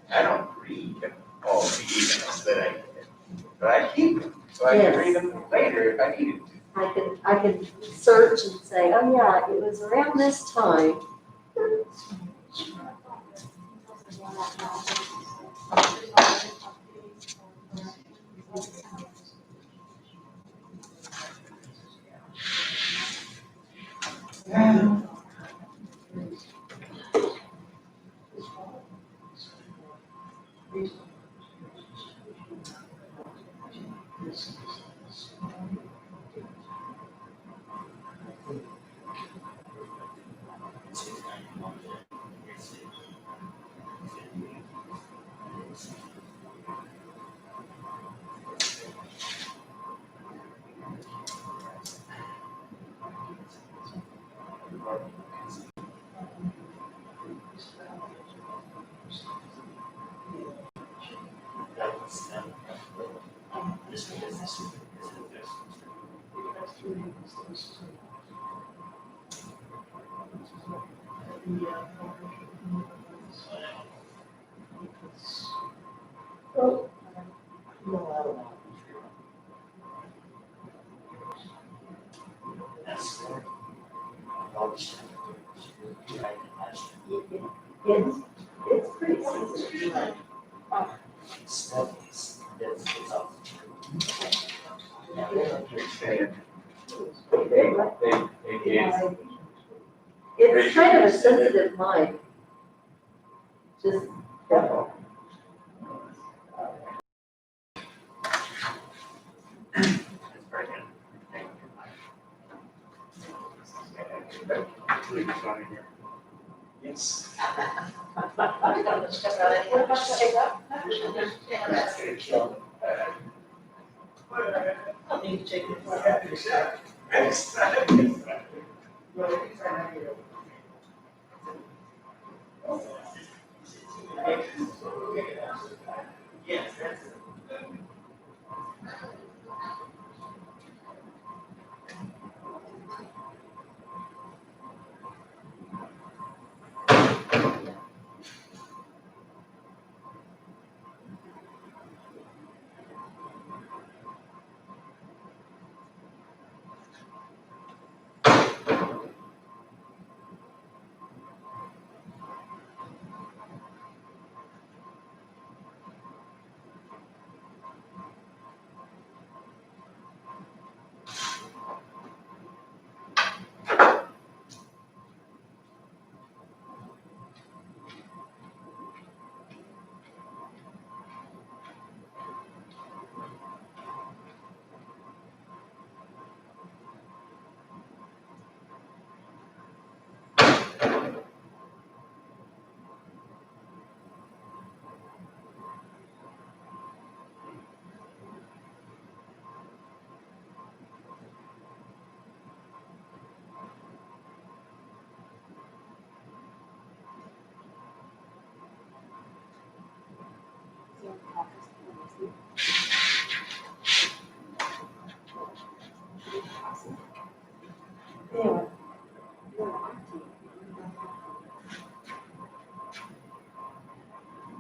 I don't read all the emails that I get, but I keep them, so I can read them later if I needed to. I can search and say, oh yeah, it was around this time. It's pretty seasonal. It's kind of a sensitive mic. Just careful. That's very good. Yes. Need to take it. Yes, that's it.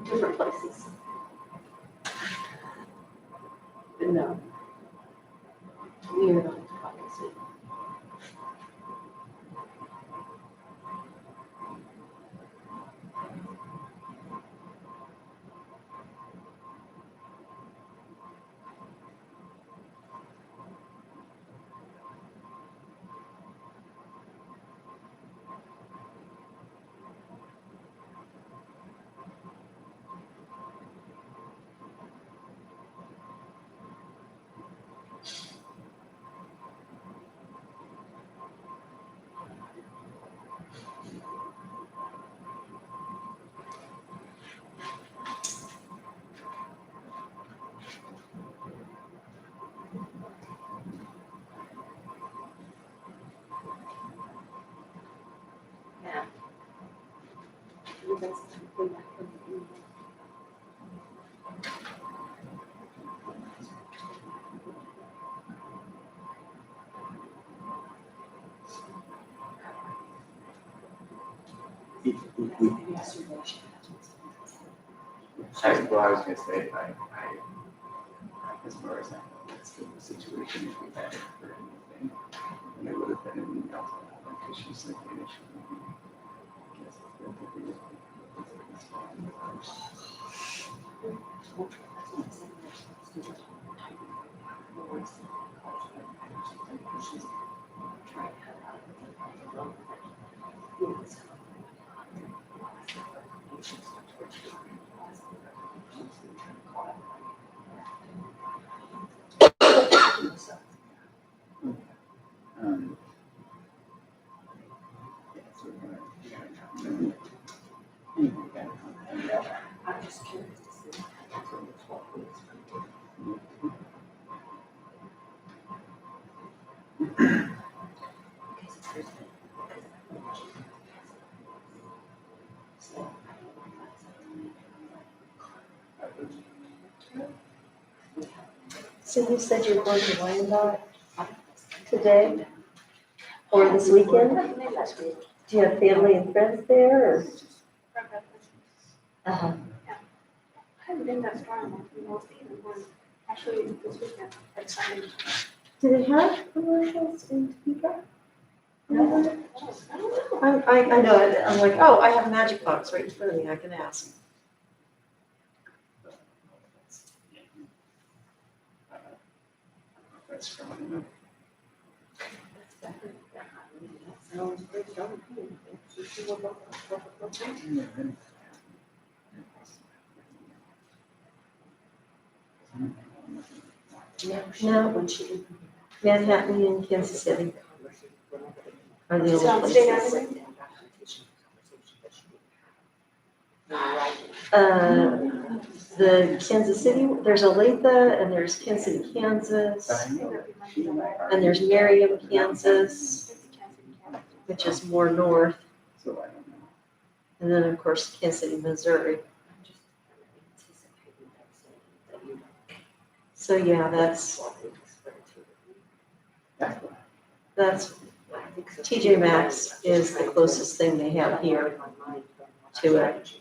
Different places. But no. We're not talking. Well, I was gonna say, as far as I know, that's the situation if we had it for anything. And it would have been an email to her, because she's like, initially. I'm just curious to see. So you said you're going to Wyandotte today or this weekend? Maybe last week. Do you have family and friends there, or? Uh-huh. I haven't been that strong enough to know even one, actually, this weekend, at Sunday. Do they have commercials in Topeka? No, I don't know. I know, I'm like, oh, I have a Magic Box right in front of me, I can ask. That's from. No, Manhattan and Kansas City are the So, only stay places. out The Kansas City, there's Olathe, and there's Kansas City, Kansas, and there's Merriam, Kansas, which is more north, So I don't know. and then, of course, Kansas City, Missouri. So, yeah, that's TJ Maxx is the closest thing they have here to it.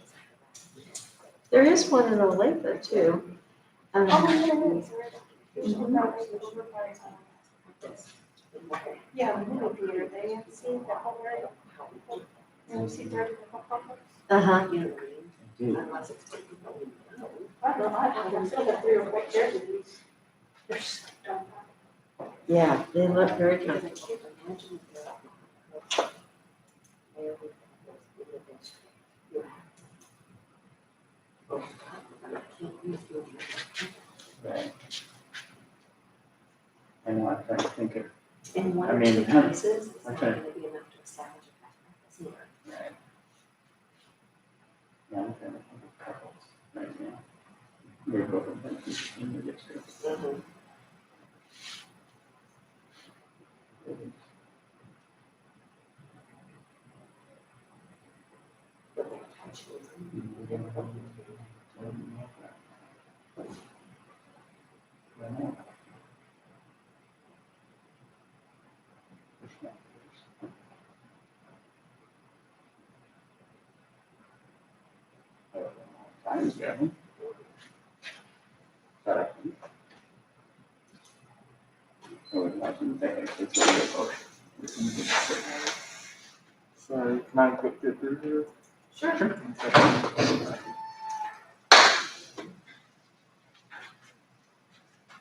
There is one in Olathe too. Oh, yeah, it is. Yeah, the movie theater, they have seen that whole area. You see there, the whole complex? Uh-huh. I don't know, I've still got 3 or 4 chairs of these. They're so dumb. Yeah, they look very comfortable. Right. I know, I'm trying to think of. In one I or mean, two cases, it's not okay. gonna be enough to establish a practice. Right. Yeah, I'm trying to think of couples right now. They're both in the district. Times ago. But I think. I would imagine they actually took it over. Sorry, can I click it through here? Sure.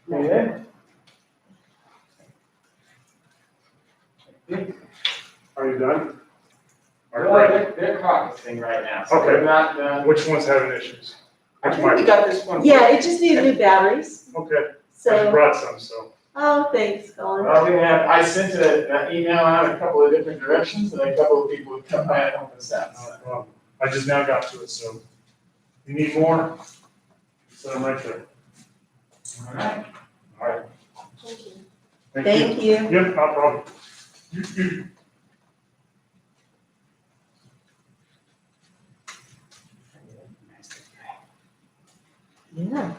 Yeah. Are you done? They're caucusing right now, so Okay. they're not done. Which one's having issues? I Which think we mic? got this one. Yeah, it just needed new batteries, Okay, I just so, brought some, so. oh, thanks, Colin. I sent an email out a couple of different directions, and a couple of people would come by and help us out. Not a problem. I just now got to it, so. You need more? Set them right there. All right. All right. Thank you. Thank you. Yep, no problem. Yeah.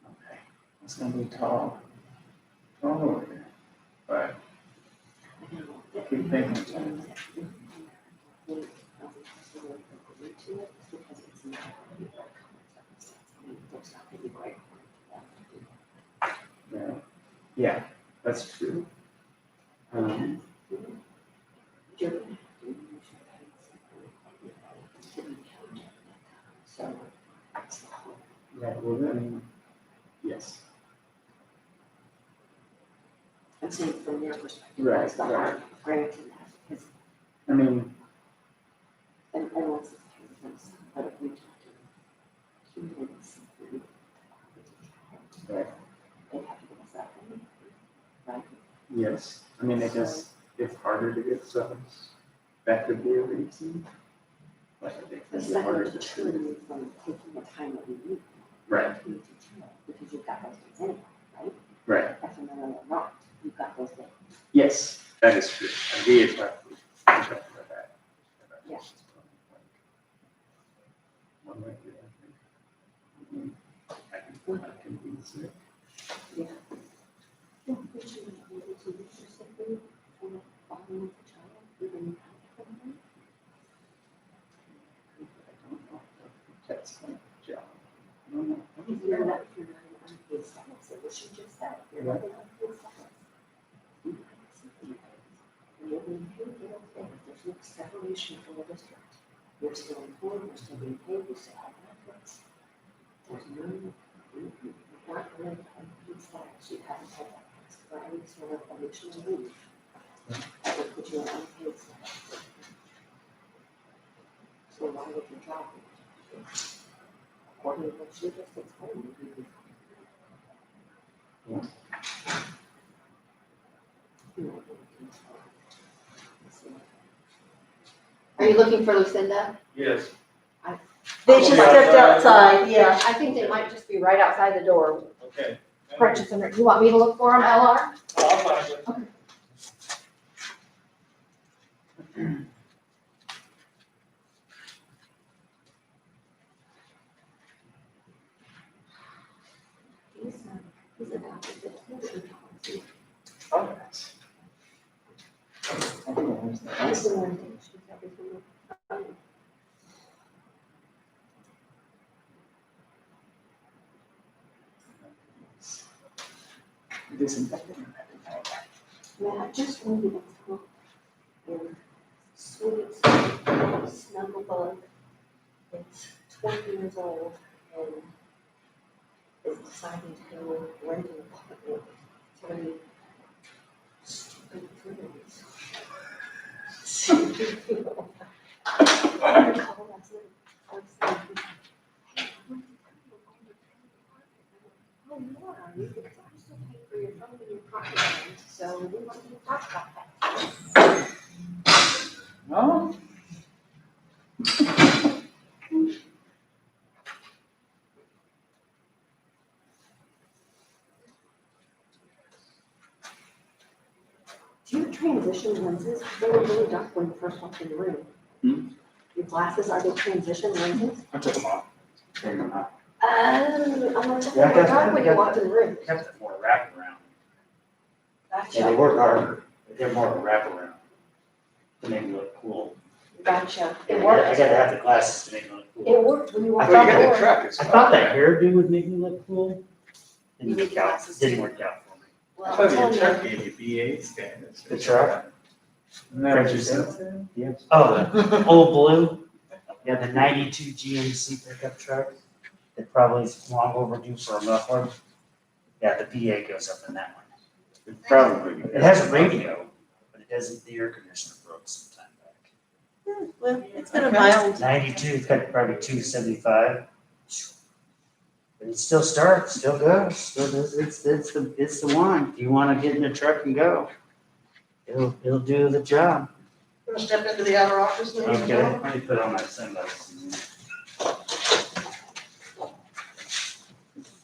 Okay. It's gonna be tall. Tall, but. Keep thinking. Yeah, yeah, that's true. Right, well, then, yes. I'm saying from their perspective, Right, that's the right. hard granting that, because, I mean, and once it's but if we talk to humans, right, they have to give us that, right? yes, I mean, I guess it's harder to get subs. That could be a reason. But I think The it's harder second to. deter you from taking the time that you need. Right, To teach you, because you've got those days anyway, right? right, That's another or not, you've got those days. yes, that is true, and we have talked about that. Yeah. That's my job. No, no. You're not, you're not an unpaid staff, so what she just said, you're not an unpaid staff. And you're being paid for those things, there's no separation from the district. You're still employed, you're still being paid, you still have benefits. There's no, you're not really unpaid status, you haven't had that for any sort of additional leave. That would put you on unpaid status. So why would you drop it? According to what she just explained, you'd be fine. Are you looking for Lucinda? Yes. They just Yeah. stepped outside, yeah. I think they might just be right outside the door, Okay. purchasing it. You want me to look for them, LR? I'll find it. He's adopted the tuition policy. Oh. That's the one thing she's everything. Disinfectant. Yeah, just wanted to come and sweet snugglebug. It's 20 years old and is deciding to go rent an apartment. Three stupid friends. Stupid people. I called us and I said, oh, yeah, you could also pay for your phone and your property, so we want you to talk about that. No? Do you have transition lenses? They were really dark when you first walked in the room. Hmm? Your glasses, are they transition lenses? I took them off. Take them out. Oh, I'm like, they Yeah, were dark when you walked in the room. Kept it more wraparound. Gotcha. Yeah, they work harder. They're more of a wraparound to make me look cool. Gotcha. It I worked. gotta have the glasses to make me look cool. It worked when you I walked thought in the that door. truck is. I thought that hairdo would make me look cool. You need Didn't work out, glasses didn't too. work out for me. Well, I I'm thought your telling truck you, gave you BA status. The truck? No. Yes. Oh, the old blue? Yeah, the 92 GMC pickup truck. That probably is long overdue for a muffler. Yeah, the PA goes up in that one. It's probably. It has a radio, but it doesn't, the air conditioner broke some time back. well, it's been a mild. 92, it's got probably 275. But it still starts, still goes, still does, it's the one. If you wanna get in the truck and go, it'll do the job. Gonna step into the outer office, ladies and Okay, gentlemen. let me put on my sunglasses.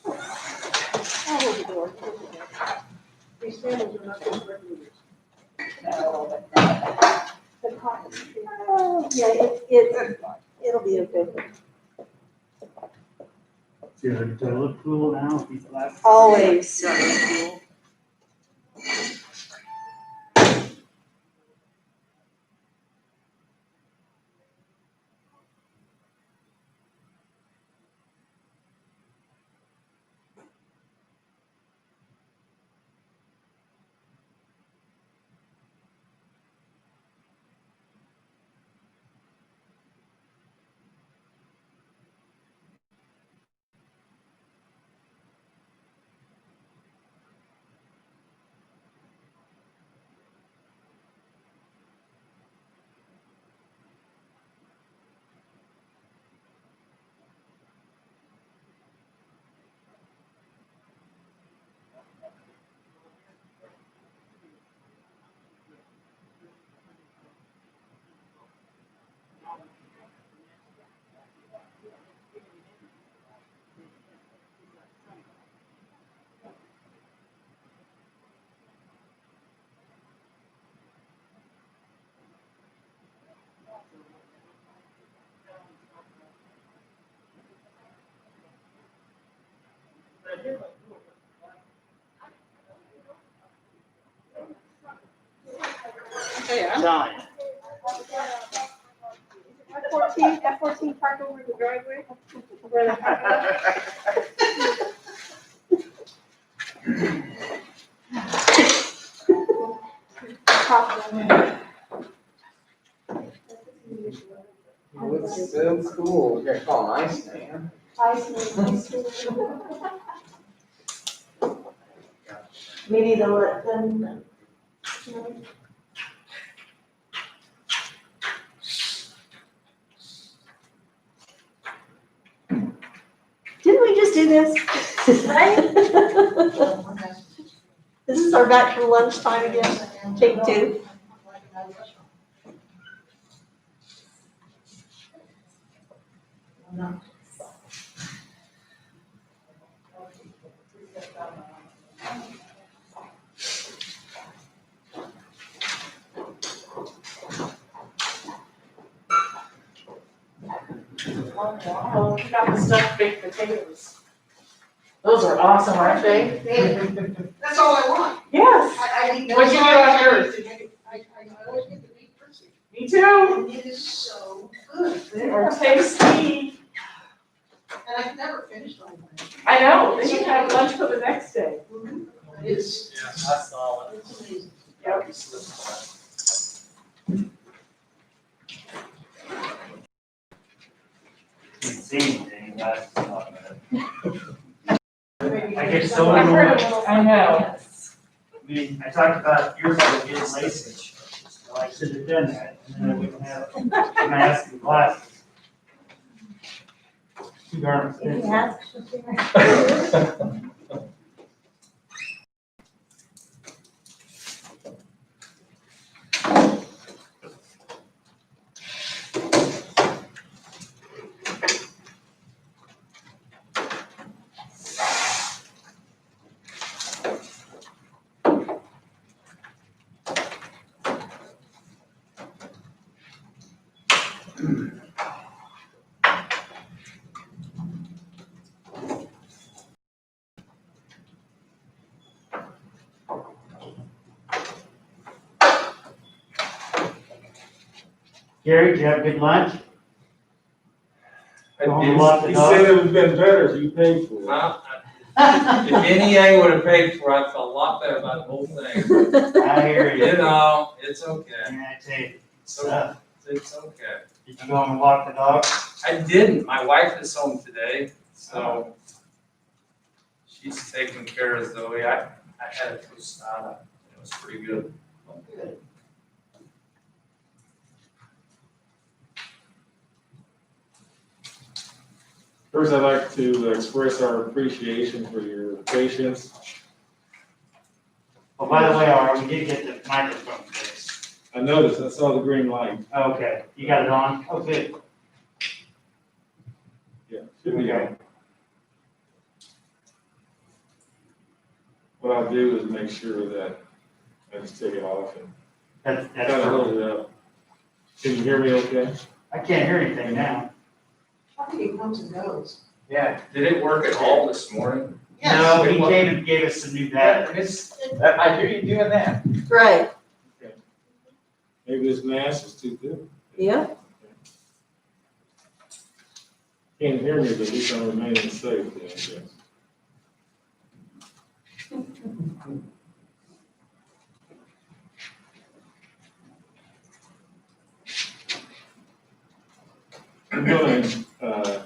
I'll hold the door. These tables are not good for regulars. The car. Oh, yeah, it'll be okay. Do I look cool now with these glasses? Always. Okay, I'm Time. F-14 parked over the driveway. Where the What's still school, we gotta call an ice man. We need to let them know. Didn't we just do this? Right? This is our back from lunchtime again, take two. Wow, you got the stuffed baked potatoes. Those are awesome, aren't they? That's all I want. Yes, I need. What'd you do on yours? I always get the meat crispy. me too. And it is so good. They are tasty. And I've never finished all of it. I know, then you have lunch for the next day. It's, Yes, I saw it. it's amazing. Yep. Didn't see anything, that's not bad. I get So so I heard a annoyed. little. I know. Yes. I mean, I talked about years ago getting LASIK. Well, I should have done that, and then I wouldn't have, and I asked for glasses. Too darn expensive. Yeah. Gary, did you have a good lunch? He Don't lock the said dog. it would have been better if you paid for it. If NEA would have paid for it, I felt a lot better about the whole thing. I hear you. You know, it's okay. Yeah, I tell you, So, it's okay. did you go home and walk the dog? I didn't. My wife is home today, so she's taking care of Zoe. I had a tostada. It was pretty good. Good. First, I'd like to express our appreciation for your patience. Oh, by the way, Art, we did get the microphone fixed. I noticed, I saw the green light. Okay, you got it on? Oh, good. Yeah, should be on. What I'll do is make sure that I just take it off and That's kind of perfect. hold it up. Can you hear me okay? I can't hear anything now. I think it comes and goes. Yeah. Did it work at all this morning? No, he came and gave us some new batteries. I hear you doing that. Right, Maybe this mask is too good. yeah. Can't hear me, but at least I'm remaining safe then, I guess. I'm going to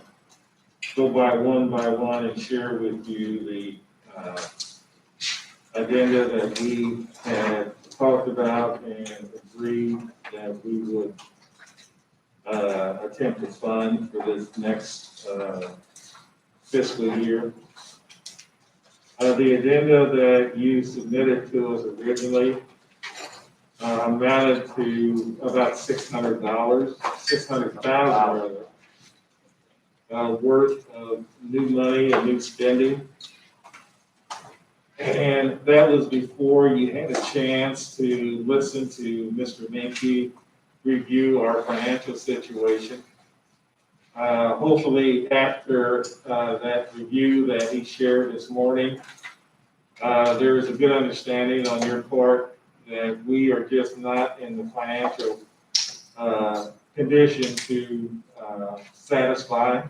go by one and share with you the agenda that we had talked about and agreed that we would attempt to fund for this next fiscal year. The agenda that you submitted to us originally amounted to about $600, $600,000 rather, worth of new money and new spending. And that was before you had a chance to listen to Mr. Menke review our financial situation. Hopefully after that review that he shared this morning, there is a good understanding on your part that we are just not in the financial condition to satisfy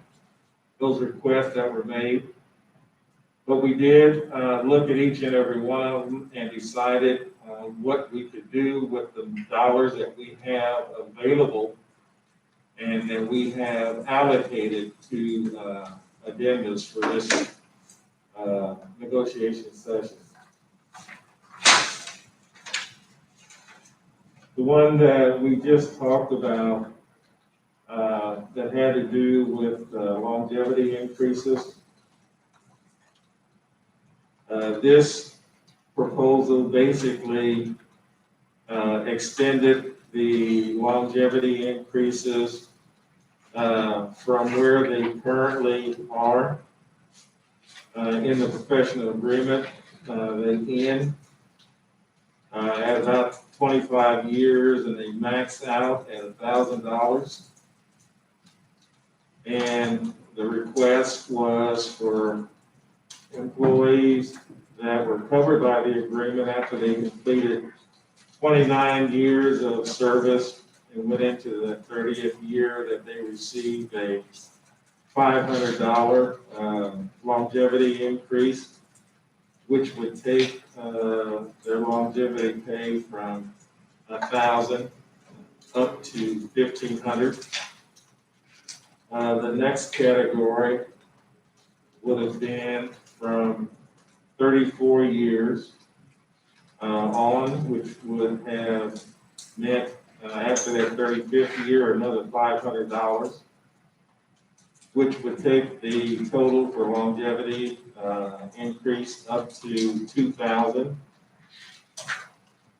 those requests that were made. But we did look at each and every one of them and decided what we could do with the dollars that we have available and that we have allocated to agendas for this negotiation session. The one that we just talked about that had to do with longevity increases. This proposal basically extended the longevity increases from where they currently are in the professional agreement. They end at about 25 years and they max out at $1,000. And the request was for employees that were covered by the agreement after they completed 29 years of service and went into the 30th year that they received a $500 longevity increase, which would take their longevity pay from $1,000 up to $1,500. The next category would have been from 34 years on, which would have meant after their 35th year, another $500, which would take the total for longevity increase up to $2,000.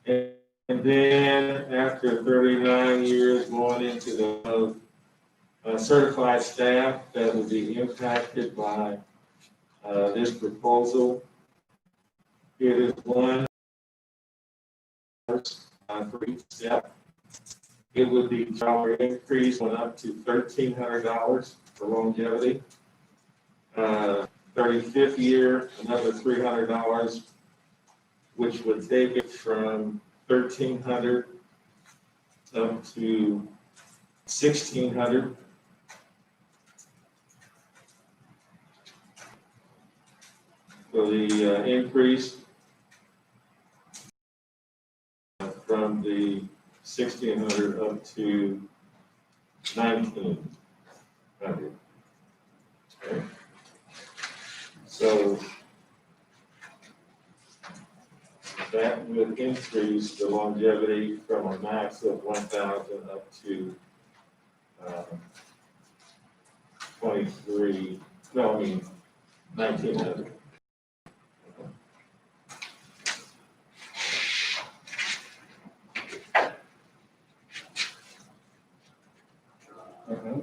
And then after 39 years, going into the certified staff that will be impacted by this proposal. It is $1 for each step. It would be salary increase went up to $1,300 for longevity. 35th year, another $300, which would take it from $1,300 up to $1,600. For the increase from the 1,600 up to 1,900. Okay. So that would increase the longevity from a max of 1,000 up to 1,900. Okay.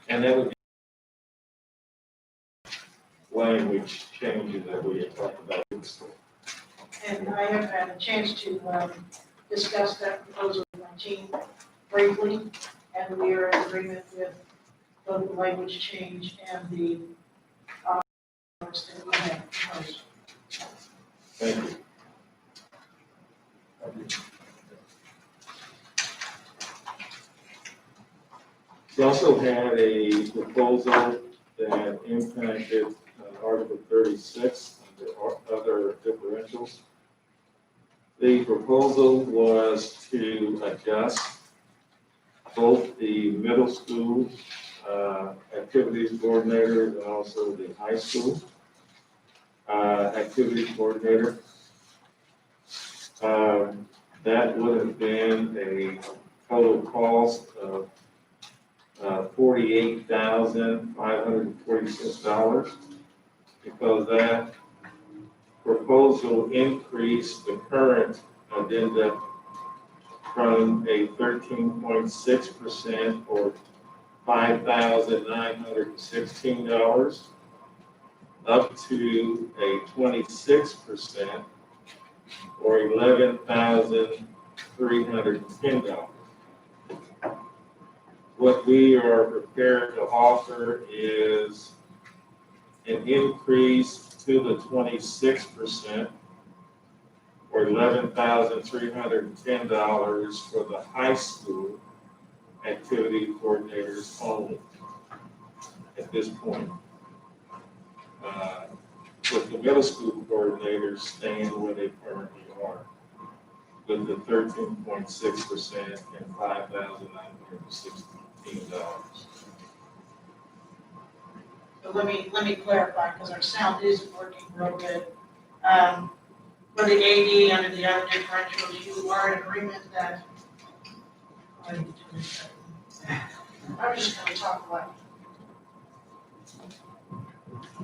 And that would be language changes that we had talked about. And I have had a chance to discuss that proposal with my team briefly, and we are in agreement with both the language change and the that we have proposed. Thank you. We also had a proposal that impacted Article 36 under other differentials. The proposal was to adjust both the middle school activities coordinator and also the high school activities coordinator. That would have been a total cost of $48,546, because that proposal increased the current addenda from a 13.6% or $5,916 up to a 26% or $11,310. What we are prepared to offer is an increase to the 26% or $11,310 for the high school activity coordinators only at this point. With the middle school coordinators staying where they currently are, with the 13.6% and $5,916. So let me clarify, because our sound isn't working real good. For the AD under the other differentials, you are in agreement that, I'm just gonna talk about.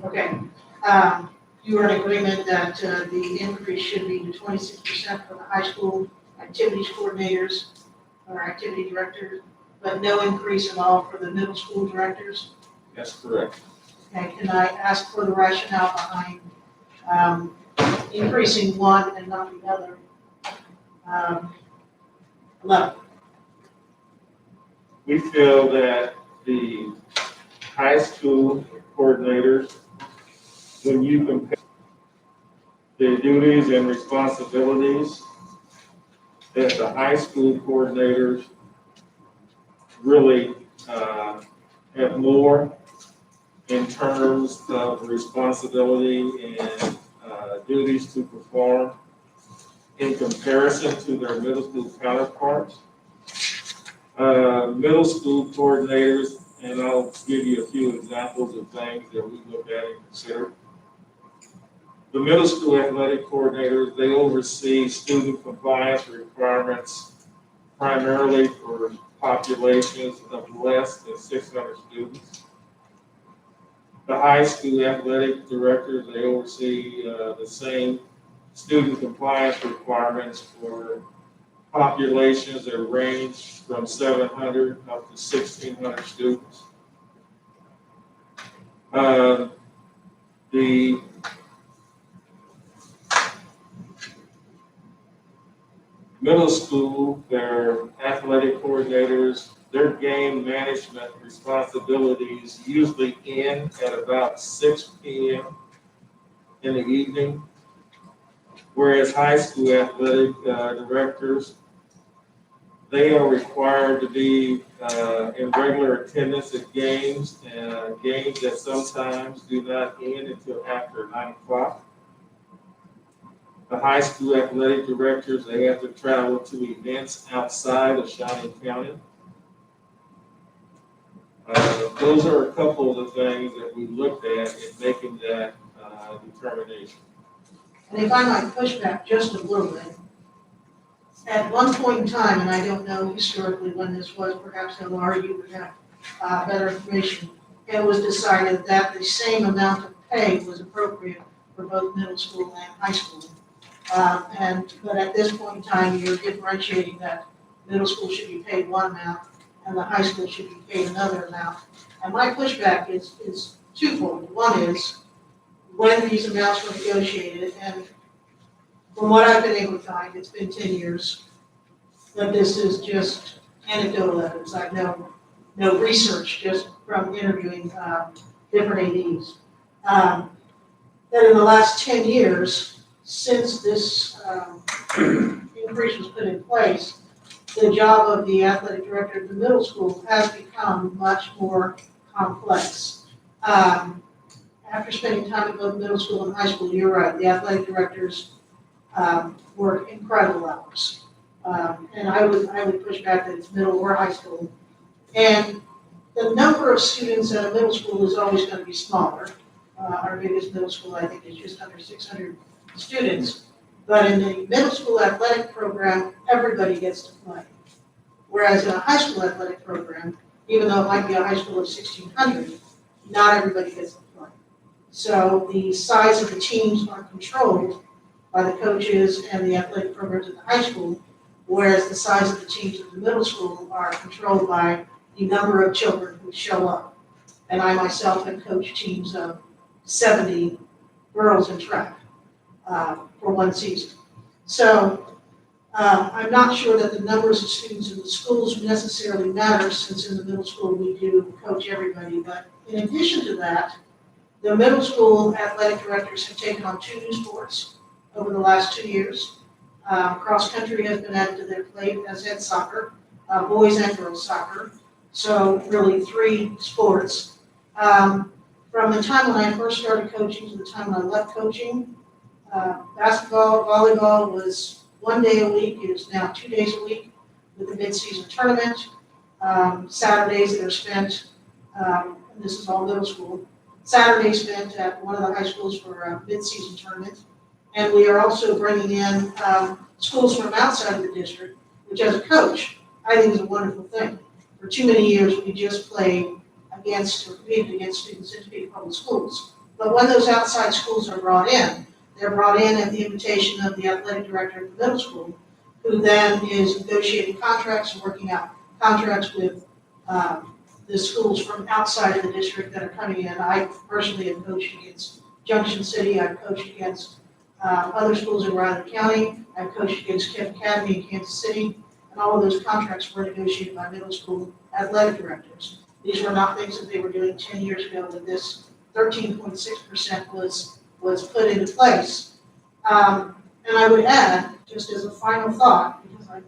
Okay, you are in agreement that the increase should be to 26% for the high school activities coordinators or activity directors, but no increase at all for the middle school directors? That's correct. Okay, can I ask for the rationale behind increasing one and not the other level? We feel that the high school coordinators, when you compare their duties and responsibilities, that the high school coordinators really have more in terms of responsibility and duties to perform in comparison to their middle school counterparts. Middle school coordinators, and I'll give you a few examples of things that we look at and consider. The middle school athletic coordinators, they oversee student compliance requirements primarily for populations of less than 600 students. The high school athletic directors, they oversee the same student compliance requirements for populations that range from 700 up to 1,600 students. The middle school, their athletic coordinators, their game management responsibilities usually end at about 6 p.m. in the evening, whereas high school athletic directors, they are required to be in regular attendance at games, games that sometimes do not end until after 9 o'clock. The high school athletic directors, they have to travel to events outside of Shawnee County. Those are a couple of the things that we looked at in making that determination. And if I might push back just a little bit, at one point in time, and I don't know historically when this was, perhaps Laura, you would have better information, it was decided that the same amount of pay was appropriate for both middle school and high school. But at this point in time, you're differentiating that middle school should be paid one amount and the high school should be paid another amount. And my pushback is twofold. One is when these amounts were negotiated, and from what I've been able to find, it's been 10 years, that this is just anecdotal evidence. I have no research, just from interviewing different ADs. That in the last 10 years, since this increase was put in place, the job of the athletic director at the middle school has become much more complex. After spending time at both middle school and high school, you're right, the athletic directors work incredible hours. And I would push back that it's middle or high school. And the number of students at a middle school is always going to be smaller. Our biggest middle school, I think, is just under 600 students. But in the middle school athletic program, everybody gets to play. Whereas in a high school athletic program, even though it might be a high school of 1,600, not everybody gets to play. So the size of the teams are controlled by the coaches and the athletic programs at the high school, whereas the size of the teams at the middle school are controlled by the number of children who show up. And I myself have coached teams of 70 girls in track for one season. So I'm not sure that the numbers of students in the schools necessarily matter, since in the middle school we do coach everybody. But in addition to that, the middle school athletic directors have taken on 2 new sports over the last 2 years. Cross country has been added to their plate, as had soccer, boys and girls soccer. So really 3 sports. From the time when I first started coaching to the time when I left coaching, basketball, volleyball was 1 day a week. It is now 2 days a week with the mid-season tournament. Saturdays that are spent, and this is all middle school, Saturdays spent at one of the high schools for a mid-season tournament. And we are also bringing in schools from outside of the district, which as a coach, I think is a wonderful thing. For too many years, we just played against or competed against students in Topeka Public Schools. But when those outside schools are brought in, they're brought in at the invitation of the athletic director of the middle school, who then is negotiating contracts and working out contracts with the schools from outside of the district that are coming in. I personally have coached against Junction City. I've coached against other schools in Riley County. I've coached against Kent Academy in Kansas City. And all of those contracts were negotiated by middle school athletic directors. These were not things that they were doing 10 years ago when this 13.6% was put into place. And I would add, just as a final thought, because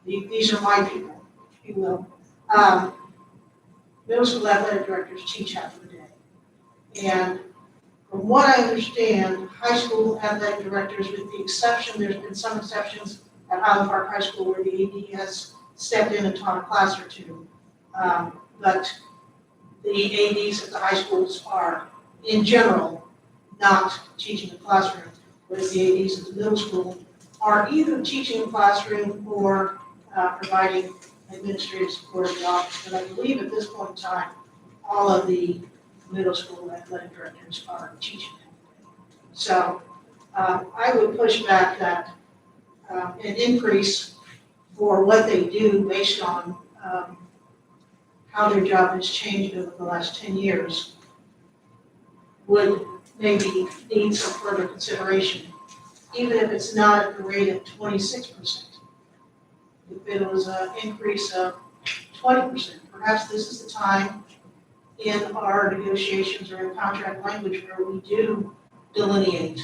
these are my people, if you will, middle school athletic directors teach half of the day. And from what I understand, high school athletic directors, with the exception, there's been some exceptions at Highland Park High School where the AD has stepped in and taught a class or two. But the ADs at the high schools are, in general, not teaching a classroom, whereas the ADs at the middle school are either teaching a classroom or providing administrative support in the office. But I believe at this point in time, all of the middle school athletic directors are teaching. So I would push back that an increase for what they do based on how their job has changed over the last 10 years would maybe need some further consideration, even if it's not at the rate of 26%. If it was an increase of 20%, perhaps this is the time in our negotiations or in contract language where we do delineate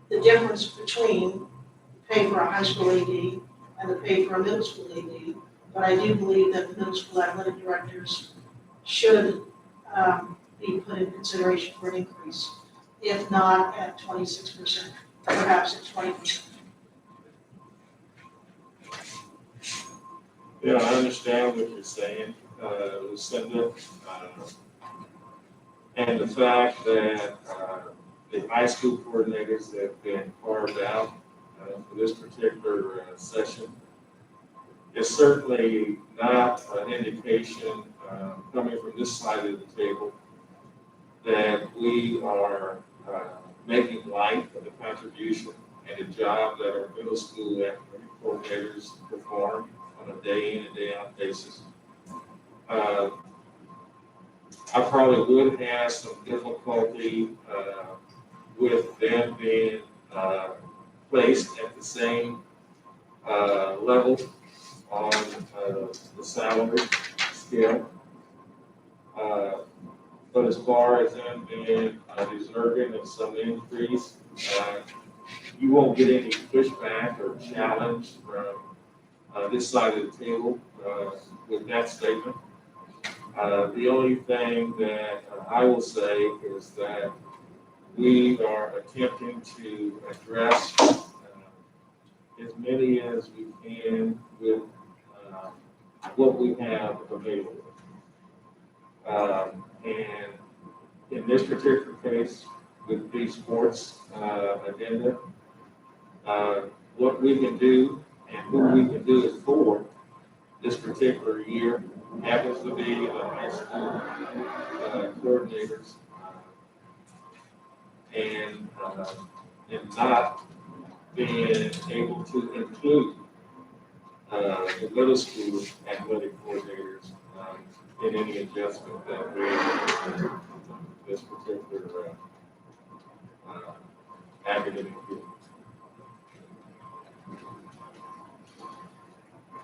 the difference between the pay for a high school AD and the pay for a middle school AD. But I do believe that the middle school athletic directors should be put in consideration for an increase, if not at 26%, perhaps at 20%. Yeah, I understand what you're saying, Lucinda. And the fact that the high school coordinators have been carved out for this particular session is certainly not an indication coming from this side of the table that we are making light of the contribution and the job that our middle school athletic coordinators perform on a day in and day out basis. I probably would have some difficulty with them being placed at the same level on the salary scale. But as far as them being deserving of some increase, you won't get any pushback or challenge from this side of the table with that statement. The only thing that I will say is that we are attempting to address as many as we can with what we have available. And in this particular case, with the sports agenda, what we can do and who we can do it for this particular year happens to be the high school coordinators and not being able to include the middle school athletic coordinators in any adjustment that we this particular academic year.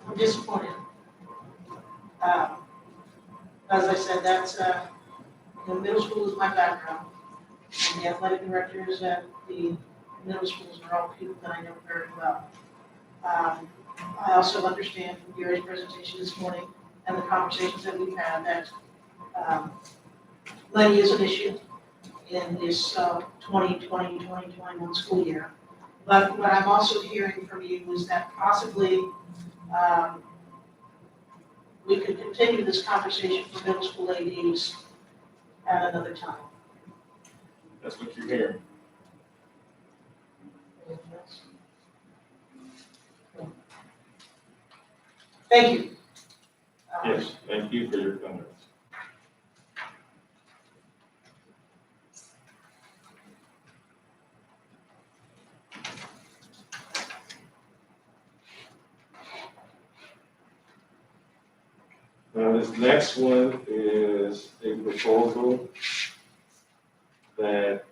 I'm disappointed. As I said, that's, middle school is my background. And the athletic directors at the middle schools are all people that I know very well. I also understand from Gary's presentation this morning and the conversations that we've had that money is an issue in this 2020-2021 school year. But what I'm also hearing from you is that possibly we could continue this conversation for middle school ADs at another time. That's what you're hearing. Thank you. Yes, thank you for your comments. Now, this next one is a proposal that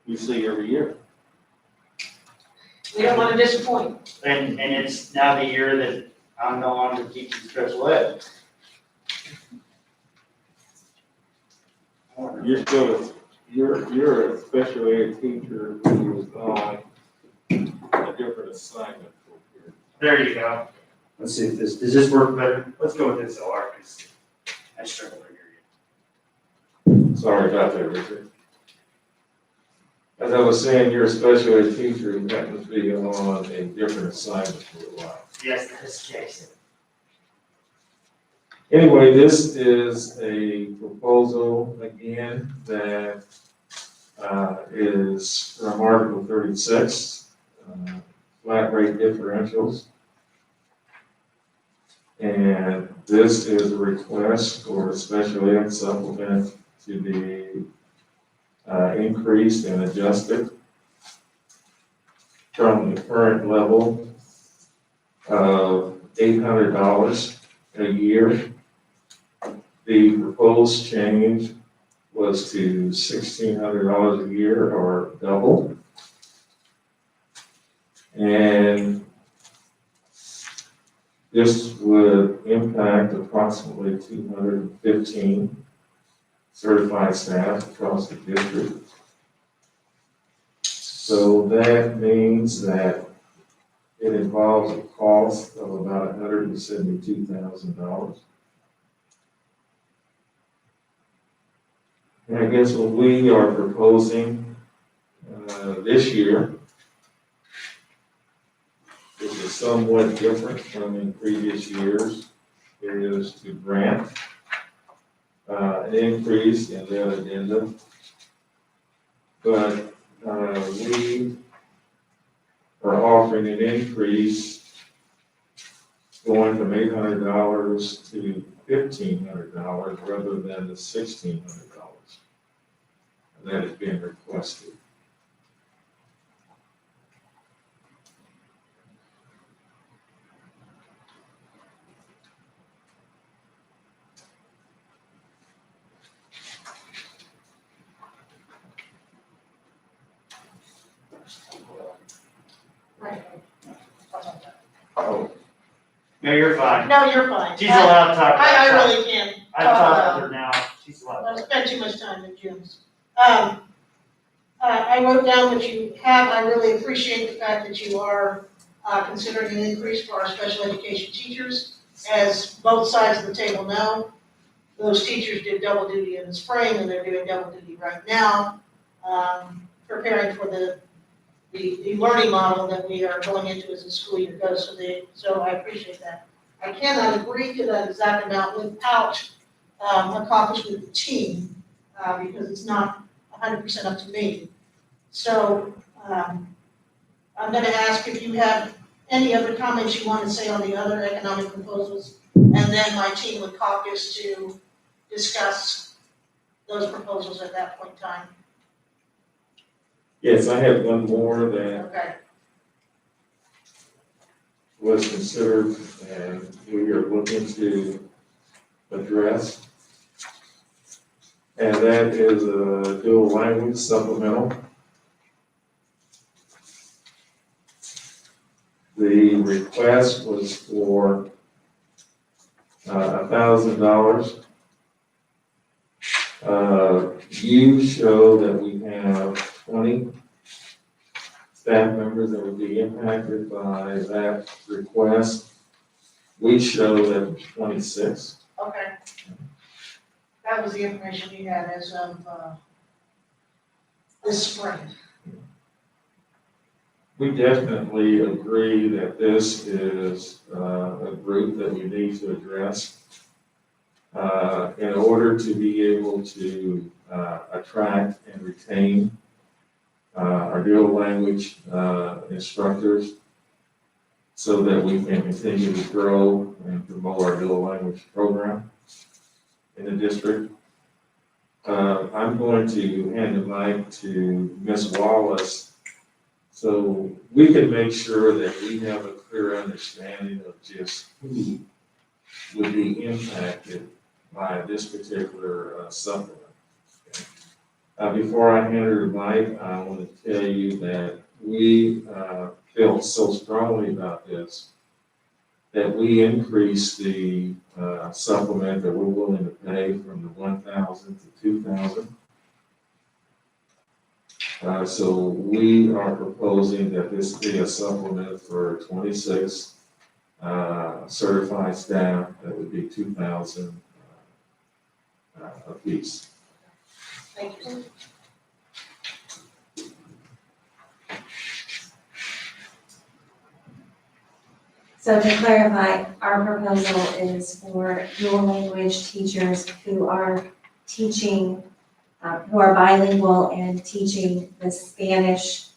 we see every year. We don't want to disappoint. And it's now the year that I'm no longer teaching special ed. You're a special ed teacher who is on a different assignment. There you go. Let's see if does this work better? Let's go with this OR, because I struggle to hear you. Sorry about that, Richard. As I was saying, you're a special ed teacher who happens to be on a different assignment for a while. Yes, that's Jason. Anyway, this is a proposal, again, that is from Article 36, flat rate differentials. And this is a request for a special ed supplement to be increased and adjusted from the current level of $800 a year. The proposed change was to $1,600 a year, or double. And this would impact approximately 215 certified staff across the district. So that means that it involves a cost of about $172,000. And I guess what we are proposing this year, which is somewhat different from in previous years, is to grant an increase in that addendum. But we are offering an increase going from $800 to $1,500 rather than the $1,600. And that is being requested. Oh, No, you're fine. No, you're fine. She's allowed to talk about I that. really can't. I've talked with her now. She's allowed. I've spent too much time in gyms. I wrote down what you have. I really appreciate the fact that you are considering an increase for our special education teachers. As both sides of the table know, those teachers did double duty in the spring, and they're doing double duty right now, preparing for the the learning model that we are going into as the school year goes, so I appreciate that. I cannot agree to that exact amount without a caucus with the team, because it's not 100% up to me. So I'm gonna ask if you have any other comments you want to say on the other economic proposals, and then my team would caucus to discuss those proposals at that point in time. Yes, I have one more that Okay. was considered and we are looking to address. And that is a dual language supplemental. The request was for $1,000. You show that we have 20 staff members that would be impacted by that request. We show that it's 26. Okay. That was the information you had as of this spring. We definitely agree that this is a group that we need to address in order to be able to attract and retain our dual language instructors so that we can continue to grow and promote our dual language program in the district. I'm going to hand the mic to Ms. Wallace so we can make sure that we have a clear understanding of just who would be impacted by this particular supplement. Okay. Before I hand her the mic, I want to tell you that we feel so strongly about this that we increased the supplement that we're willing to pay from the 1,000 to 2,000. So we are proposing that this be a supplement for 26 certified staff. That would be 2,000 apiece. Thank you. So to clarify, our proposal is for dual language teachers who are teaching, who are bilingual and teaching the Spanish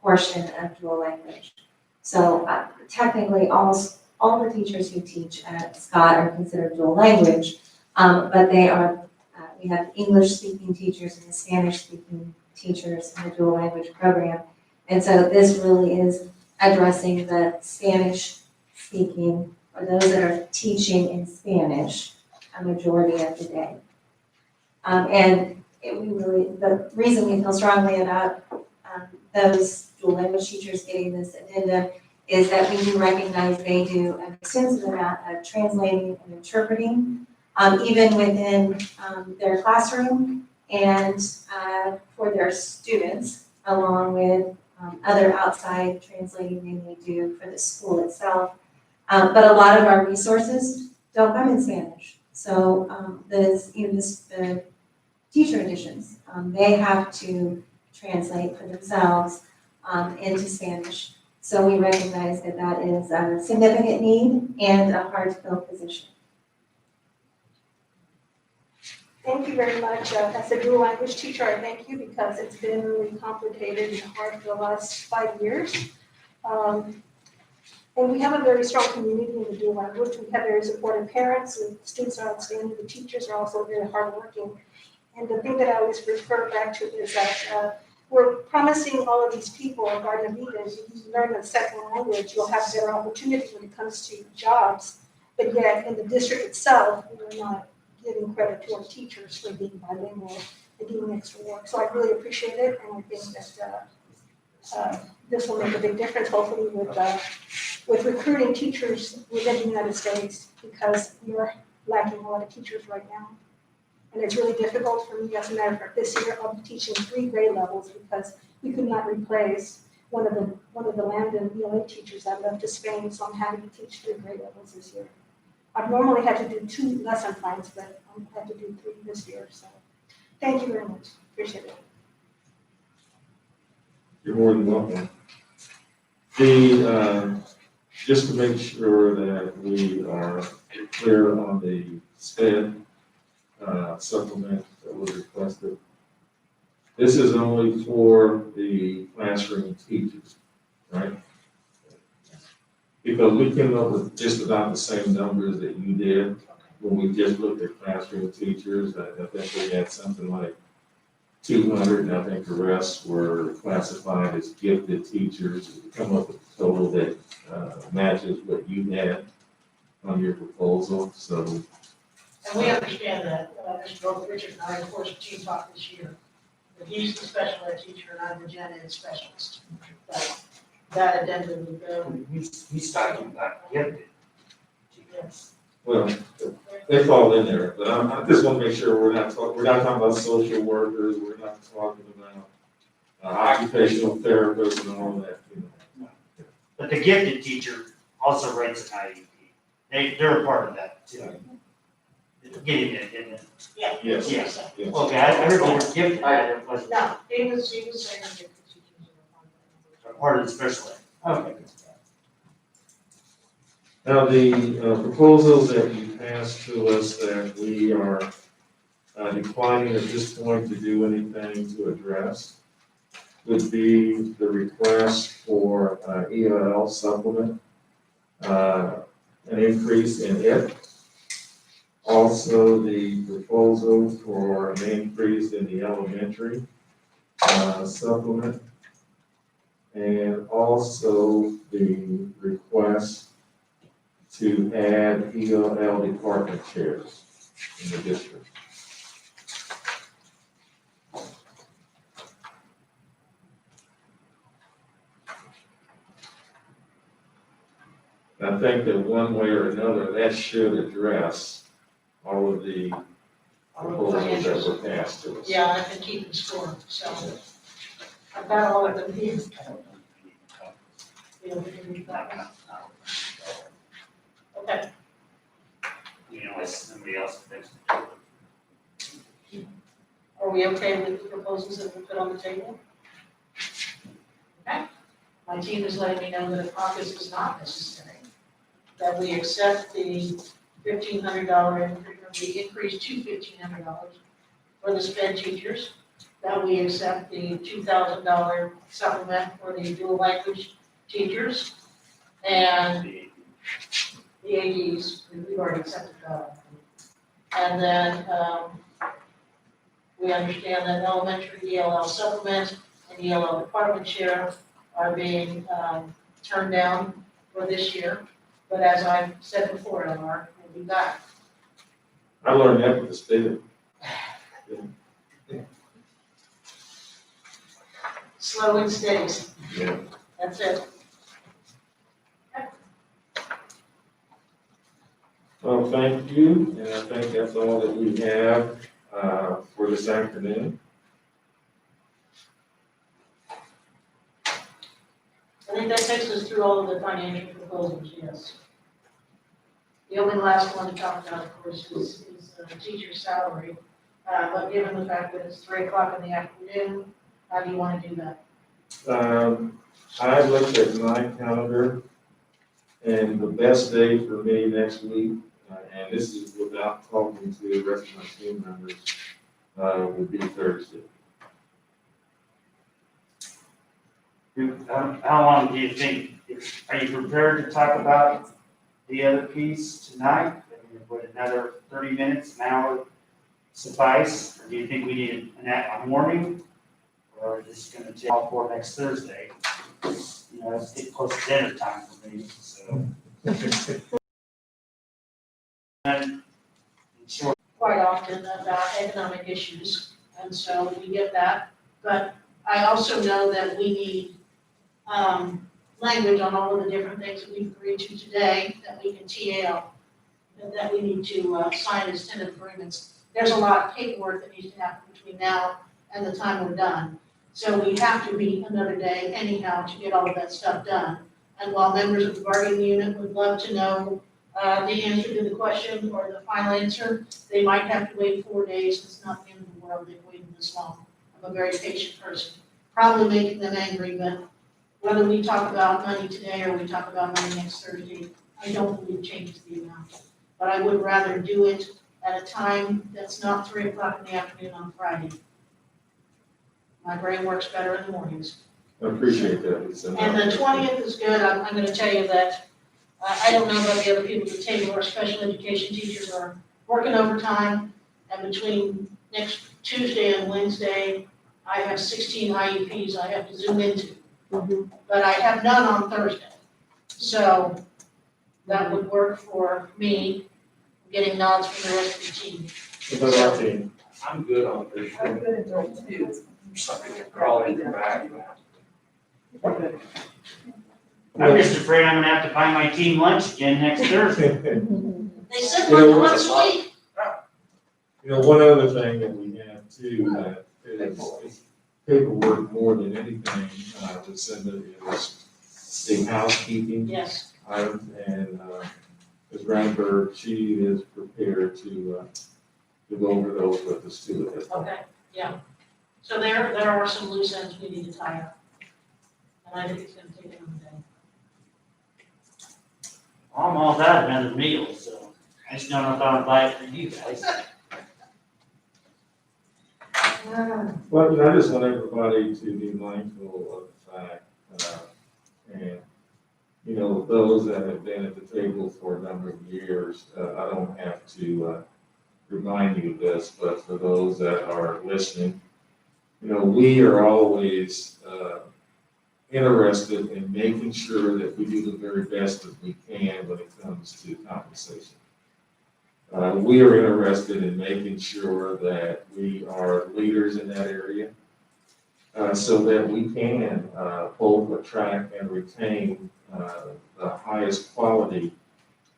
portion of dual language. So technically, almost all the teachers who teach at Scott are considered dual language, but they are, we have English-speaking teachers and Spanish-speaking teachers in the dual language program. And so this really is addressing the Spanish-speaking, or those that are teaching in Spanish a majority of the day. The reason we feel strongly about those dual language teachers getting this addendum is that we do recognize they do an extensive amount of translating and interpreting, even within their classroom and for their students, along with other outside translating they may do for the school itself. But a lot of our resources don't come in Spanish. So the teacher editions, they have to translate for themselves into Spanish. So we recognize that that is a significant need and a hard to fill position. Thank you very much. As a dual language teacher, I thank you because it's been really complicated and hard for the last 5 years. And we have a very strong community in the dual language. We have very supportive parents, the students are outstanding, the teachers are also very hardworking. And the thing that I always refer back to is that we're promising all of these people, Garden of Eden, if you learn a second language, you'll have better opportunities when it comes to jobs. But yet in the district itself, we're not giving credit to our teachers for being bilingual and doing extra work. So I really appreciate it, and I think that this will make a big difference, hopefully, with recruiting teachers within the United States, because we're lacking a lot of teachers right now. And it's really difficult for me. As a matter of fact, this year I'll be teaching 3 grade levels because we could not replace one of the Landon ELA teachers that left to Spain, so I'm having to teach 3 grade levels this year. I've normally had to do 2 lesson plans, but I'm had to do 3 this year. So thank you very much. Appreciate it. You're more than welcome. Just to make sure that we are clear on the SPED supplement that was requested. This is only for the classroom teachers, right? Because we came up with just about the same numbers that you did when we just looked at classroom teachers. I think we had something like 200, and I think the rest were classified as gifted teachers. We come up with a total that matches what you had on your proposal, so. And we understand that, Mr. Richard and I, of course, team talked this year, but he's the special ed teacher and I'm the gen ed specialist. That addendum would go, He's talking about gifted. yes. Well, they fall in there, but I just want to make sure we're not talking about social workers, we're not talking about occupational therapists and all that, you know. But the gifted teacher also writes an IEP. They're a part of that too. Getting it, isn't it? Yeah. Yes. Yes. Yes. Okay, I heard they were gifted, but it wasn't No, he was saying that the teachers are on part of the special ed. Okay. Now, the proposals that you passed to us that we are declining at this point to do anything to address would be the request for ELL supplement, an increase in it. Also, the proposal for an increase in the elementary supplement. And also the request to add ELL department chairs in the district. I think that one way or another, that should address all of the proposals that were passed to us. Yeah, I've been keeping score, so I've got all of them here. You know, we can read that one. Okay, You know, it's somebody else fixed it. are we okay with the proposals that we put on the table? Okay, my team is letting me know that a caucus is not necessary, that we accept the $1,500 increase, the increase to $1,500 for the SPED teachers, that we accept the $2,000 supplement for the dual language teachers, and the ADs, we've already accepted that. And then, we understand that elementary ELL supplement and ELL department chair are being, turned down for this year. But as I've said before, Eleanor, we'll be back. I learned that with the state. Slow and steady, Yeah. that's it. Well, thank you, and I think that's all that we have for this afternoon. I think that takes us through all of the financial proposals, yes. The only last one to talk about, of course, is the teacher's salary. But given the fact that it's 3:00 in the afternoon, how do you want to do that? I looked at my calendar, and the best day for me next week, and this is without talking to the rest of my team members, would be Thursday. How long do you think, are you prepared to talk about the other piece tonight? I mean, would another 30 minutes, an hour suffice? Or do you think we need a morning? Or is this gonna take all for next Thursday? You know, it's getting close to dinner time for me, so. And short, Quite often about economic issues, and so we get that. But I also know that we need language on all of the different things that we've agreed to today that we can TA, and that we need to sign as tentative agreements. There's a lot of paperwork that needs to happen between now and the time we're done. So we have to meet another day anyhow to get all of that stuff done. And while members of the bargaining unit would love to know the answer to the question or the final answer, they might have to wait 4 days. It's not the end of the world, they've waited this long. I'm a very patient person. probably making them angry, but whether we talk about money today or we talk about money next Thursday, I don't believe changes the amount. But I would rather do it at a time that's not 3 o'clock in the afternoon on Friday. My brain works better in the mornings. I appreciate that, Lisa. And the 20th is good. I'm gonna tell you that, I don't know about the other people at the table, our special education teachers are working overtime. And between next Tuesday and Wednesday, I have 16 IEPs I have to zoom into. But I have none on Thursday. So that would work for me, getting nods from the rest of the team. What about our team? I'm good on Thursday. I'm good until 2. Something can crawl in your back. I'm just afraid I'm gonna have to buy my team lunch again next Thursday. They said You know, once a week. You know, one other thing that we have too, that is paperwork more than anything, Lucinda, is the housekeeping Yes, items, and, Ms. Randberg, she is prepared to go over those with us too. at this point. okay, yeah. So there are some loose ends we need to tie up. And I think it's gonna take another day. I'm all out of another meal, so I just don't know if I'll buy it for you guys. Well, you know, I just want everybody to be mindful of the fact, and, you know, those that have been at the table for a number of years, I don't have to remind you of this, but for those that are listening, you know, we are always interested in making sure that we do the very best that we can when it comes to compensation. We are interested in making sure that we are leaders in that area, so that we can both attract and retain the highest quality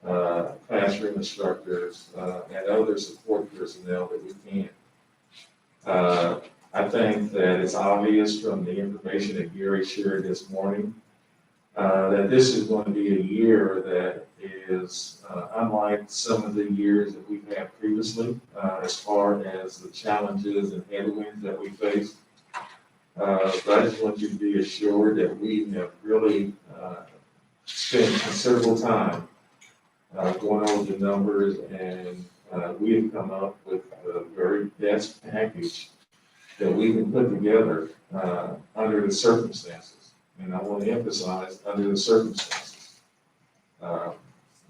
classroom instructors and other support personnel that we can. I think that it's obvious from the information that Gary shared this morning that this is going to be a year that is unlike some of the years that we've had previously, as far as the challenges and headwinds that we face. But I just want you to be assured that we have really spent considerable time going over the numbers, and we have come up with the very best package that we can put together under the circumstances. And I want to emphasize, under the circumstances.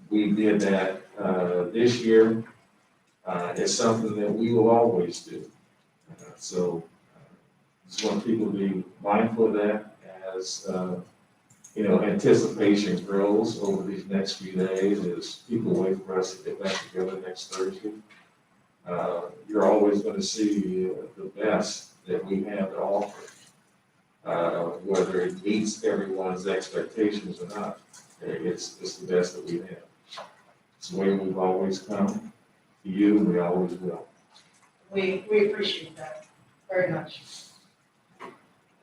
We did that this year. It's something that we will always do. So just want people to be mindful of that as, you know, anticipation grows over these next few days as people wait for us to get back together next Thursday. You're always going to see the best that we have to offer. Whether it meets everyone's expectations or not, it's the best that we have. It's the way we've always come to you, and we always will. We appreciate that very much.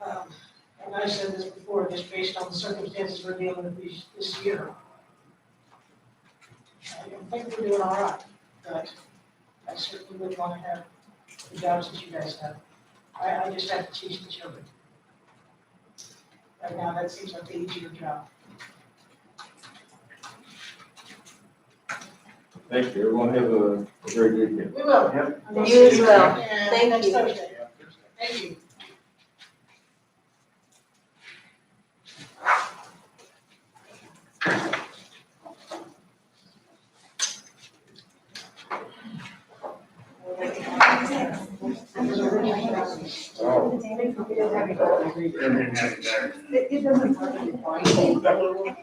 And I said this before, just based on the circumstances we're dealing with this year. I don't think we're doing all right, but I certainly would want to have the jobs that you guys have. I just have to teach the children. Right now, that seems like the easier job. Thank you. Everyone have a great weekend. We will. Yep. And we'll You see as well. again Thank next you. Thursday. Thank you. It doesn't work in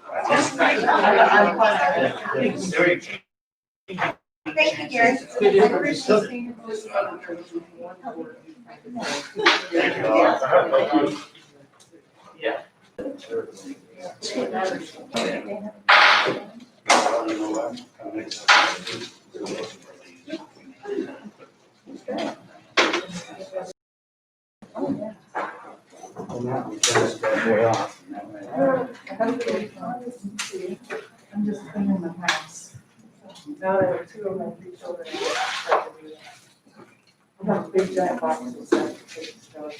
Thank you, Gary. Yeah. I'm just cleaning the house. Now there are 2 of my 3 children. I have a big giant box of stuff to take stuff.